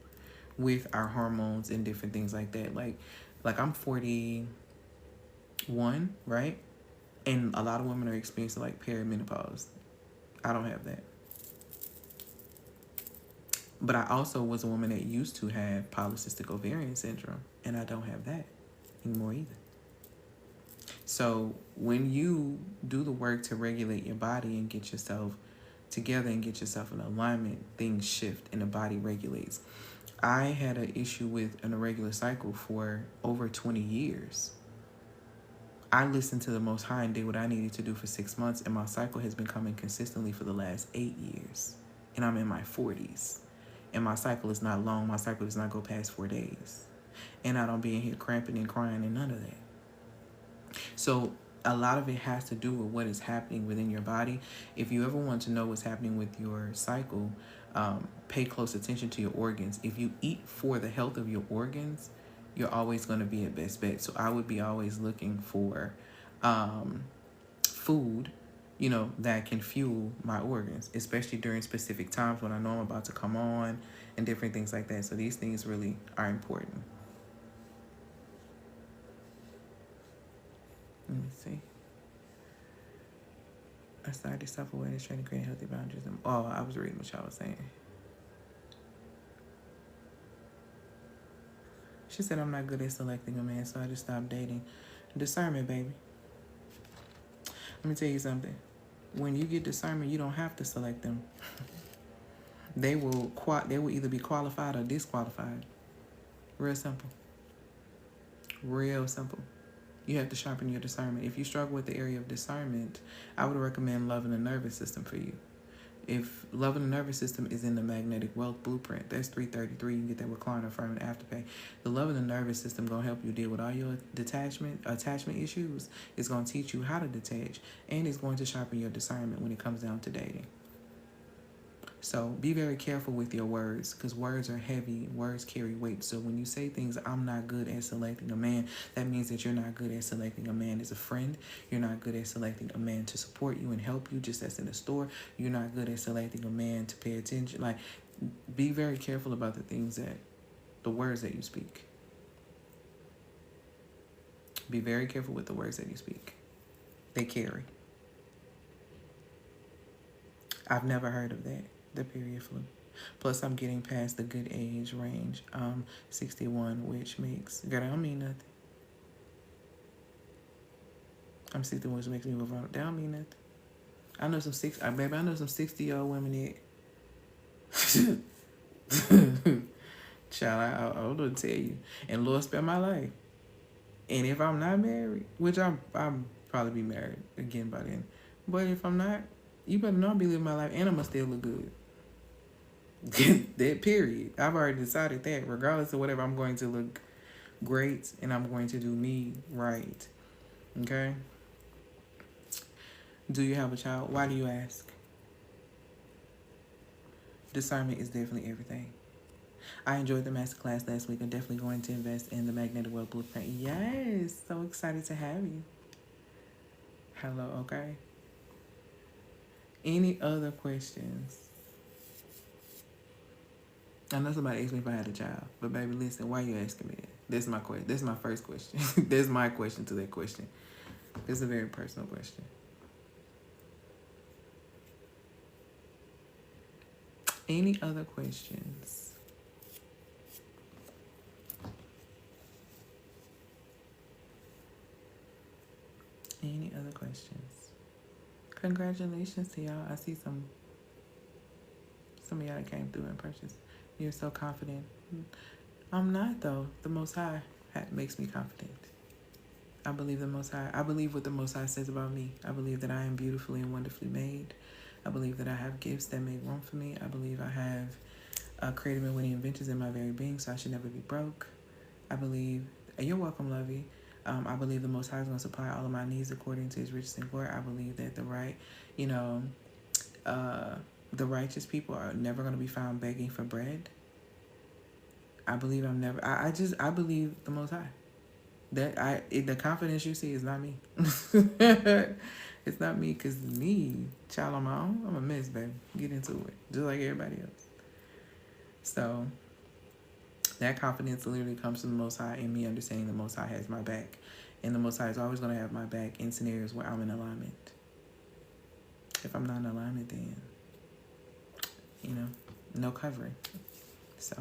with our hormones and different things like that. Like I'm 41, right? And a lot of women are experiencing like perimenopause. I don't have that. But I also was a woman that used to have polycystic ovarian syndrome, and I don't have that anymore either. So when you do the work to regulate your body and get yourself together and get yourself in alignment, things shift and the body regulates. I had an issue with an irregular cycle for over 20 years. I listened to the Most High and did what I needed to do for 6 months, and my cycle has been coming consistently for the last 8 years. And I'm in my 40s. And my cycle is not long. My cycle does not go past 4 days. And I don't be in here cramping and crying and none of that. So a lot of it has to do with what is happening within your body. If you ever want to know what's happening with your cycle, pay close attention to your organs. If you eat for the health of your organs, you're always going to be at best bet. So I would be always looking for food, that can fuel my organs, especially during specific times when I know I'm about to come on and different things like that. So these things really are important. Let me see. I started self-awareness training, creating healthy boundaries. Oh, I was reading what y'all was saying. She said I'm not good at selecting a man, so I just stopped dating. Discernment, baby. Let me tell you something. When you get discernment, you don't have to select them. They will either be qualified or disqualified. Real simple. Real simple. You have to sharpen your discernment. If you struggle with the area of discernment, I would recommend Love and the Nervous System for you. If Love and the Nervous System is in the Magnetic Wealth Blueprint, that's $333. You can get that with Klarna, Affirm, and Afterpay. The Love and the Nervous System going to help you deal with all your attachment issues. It's going to teach you how to detach, and it's going to sharpen your discernment when it comes down to dating. So be very careful with your words, because words are heavy. Words carry weight. So when you say things, I'm not good at selecting a man, that means that you're not good at selecting a man as a friend. You're not good at selecting a man to support you and help you, just as in the store. You're not good at selecting a man to pay attention. Like, be very careful about the words that you speak. Be very careful with the words that you speak. They carry. I've never heard of that. The period flu. Plus, I'm getting past the good age range. 61, which makes... God, I don't mean nothing. I'm 61, which makes me move on. That don't mean nothing. I know some 60-year-old women that... Child, I don't know to tell you. And Lord spare my life. And if I'm not married, which I'll probably be married again by then. But if I'm not, you better know I'll be living my life and I'm going to still look good. That period. I've already decided that regardless of whatever, I'm going to look great and I'm going to do me right. Okay? Do you have a child? Why do you ask? Discernment is definitely everything. I enjoyed the masterclass last week. I'm definitely going to invest in the Magnetic Wealth Blueprint. Yes, so excited to have you. Hello, okay? Any other questions? I know somebody asked me if I had a child, but baby, listen, why are you asking me that? That's my question. That's my first question. That's my question to that question. It's a very personal question. Any other questions? Any other questions? Congratulations to y'all. I see some of y'all that came through and purchased. You're so confident. I'm not, though. The Most High makes me confident. I believe the Most High. I believe what the Most High says about me. I believe that I am beautifully and wonderfully made. I believe that I have gifts that make room for me. I believe I have creative and witty inventions in my very being, so I should never be broke. I believe, and you're welcome, Lovey. I believe the Most High is going to supply all of my needs according to His riches and glory. I believe that the righteous people are never going to be found begging for bread. I believe I believe the Most High. The confidence you see is not me. It's not me, because me, child on my own, I'm a mess, baby. Get into it, just like everybody else. So that confidence literally comes from the Most High and me understanding the Most High has my back. And the Most High is always going to have my back in scenarios where I'm in alignment. If I'm not in alignment, then, no covering. So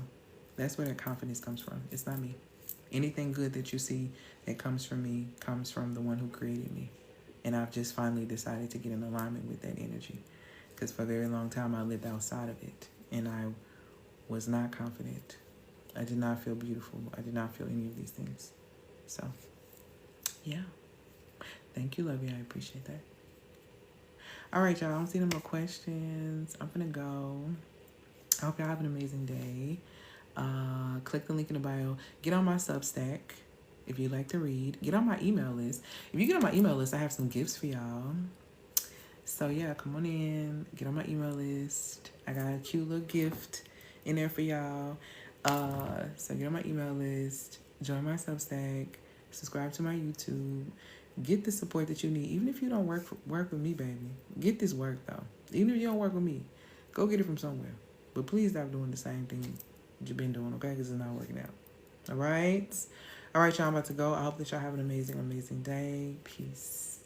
that's where that confidence comes from. It's not me. Anything good that you see that comes from me comes from the one who created me. And I've just finally decided to get in alignment with that energy. Because for a very long time, I lived outside of it. And I was not confident. I did not feel beautiful. I did not feel any of these things. So, yeah. Thank you, Lovey. I appreciate that. All right, y'all. I don't see no more questions. I'm going to go. I hope y'all have an amazing day. Click the link in the bio. Get on my Substack if you'd like to read. Get on my email list. If you get on my email list, I have some gifts for y'all. So, yeah, come on in. Get on my email list. I got a cute little gift in there for y'all. So get on my email list. join my Substack, subscribe to my YouTube, get the support that you need. Even if you don't work with me, baby, get this work though. Even if you don't work with me, go get it from somewhere. But please stop doing the same thing you've been doing, okay? Because it's not working out. All right, y'all. I'm about to go. I hope that y'all have an amazing, amazing day. Peace.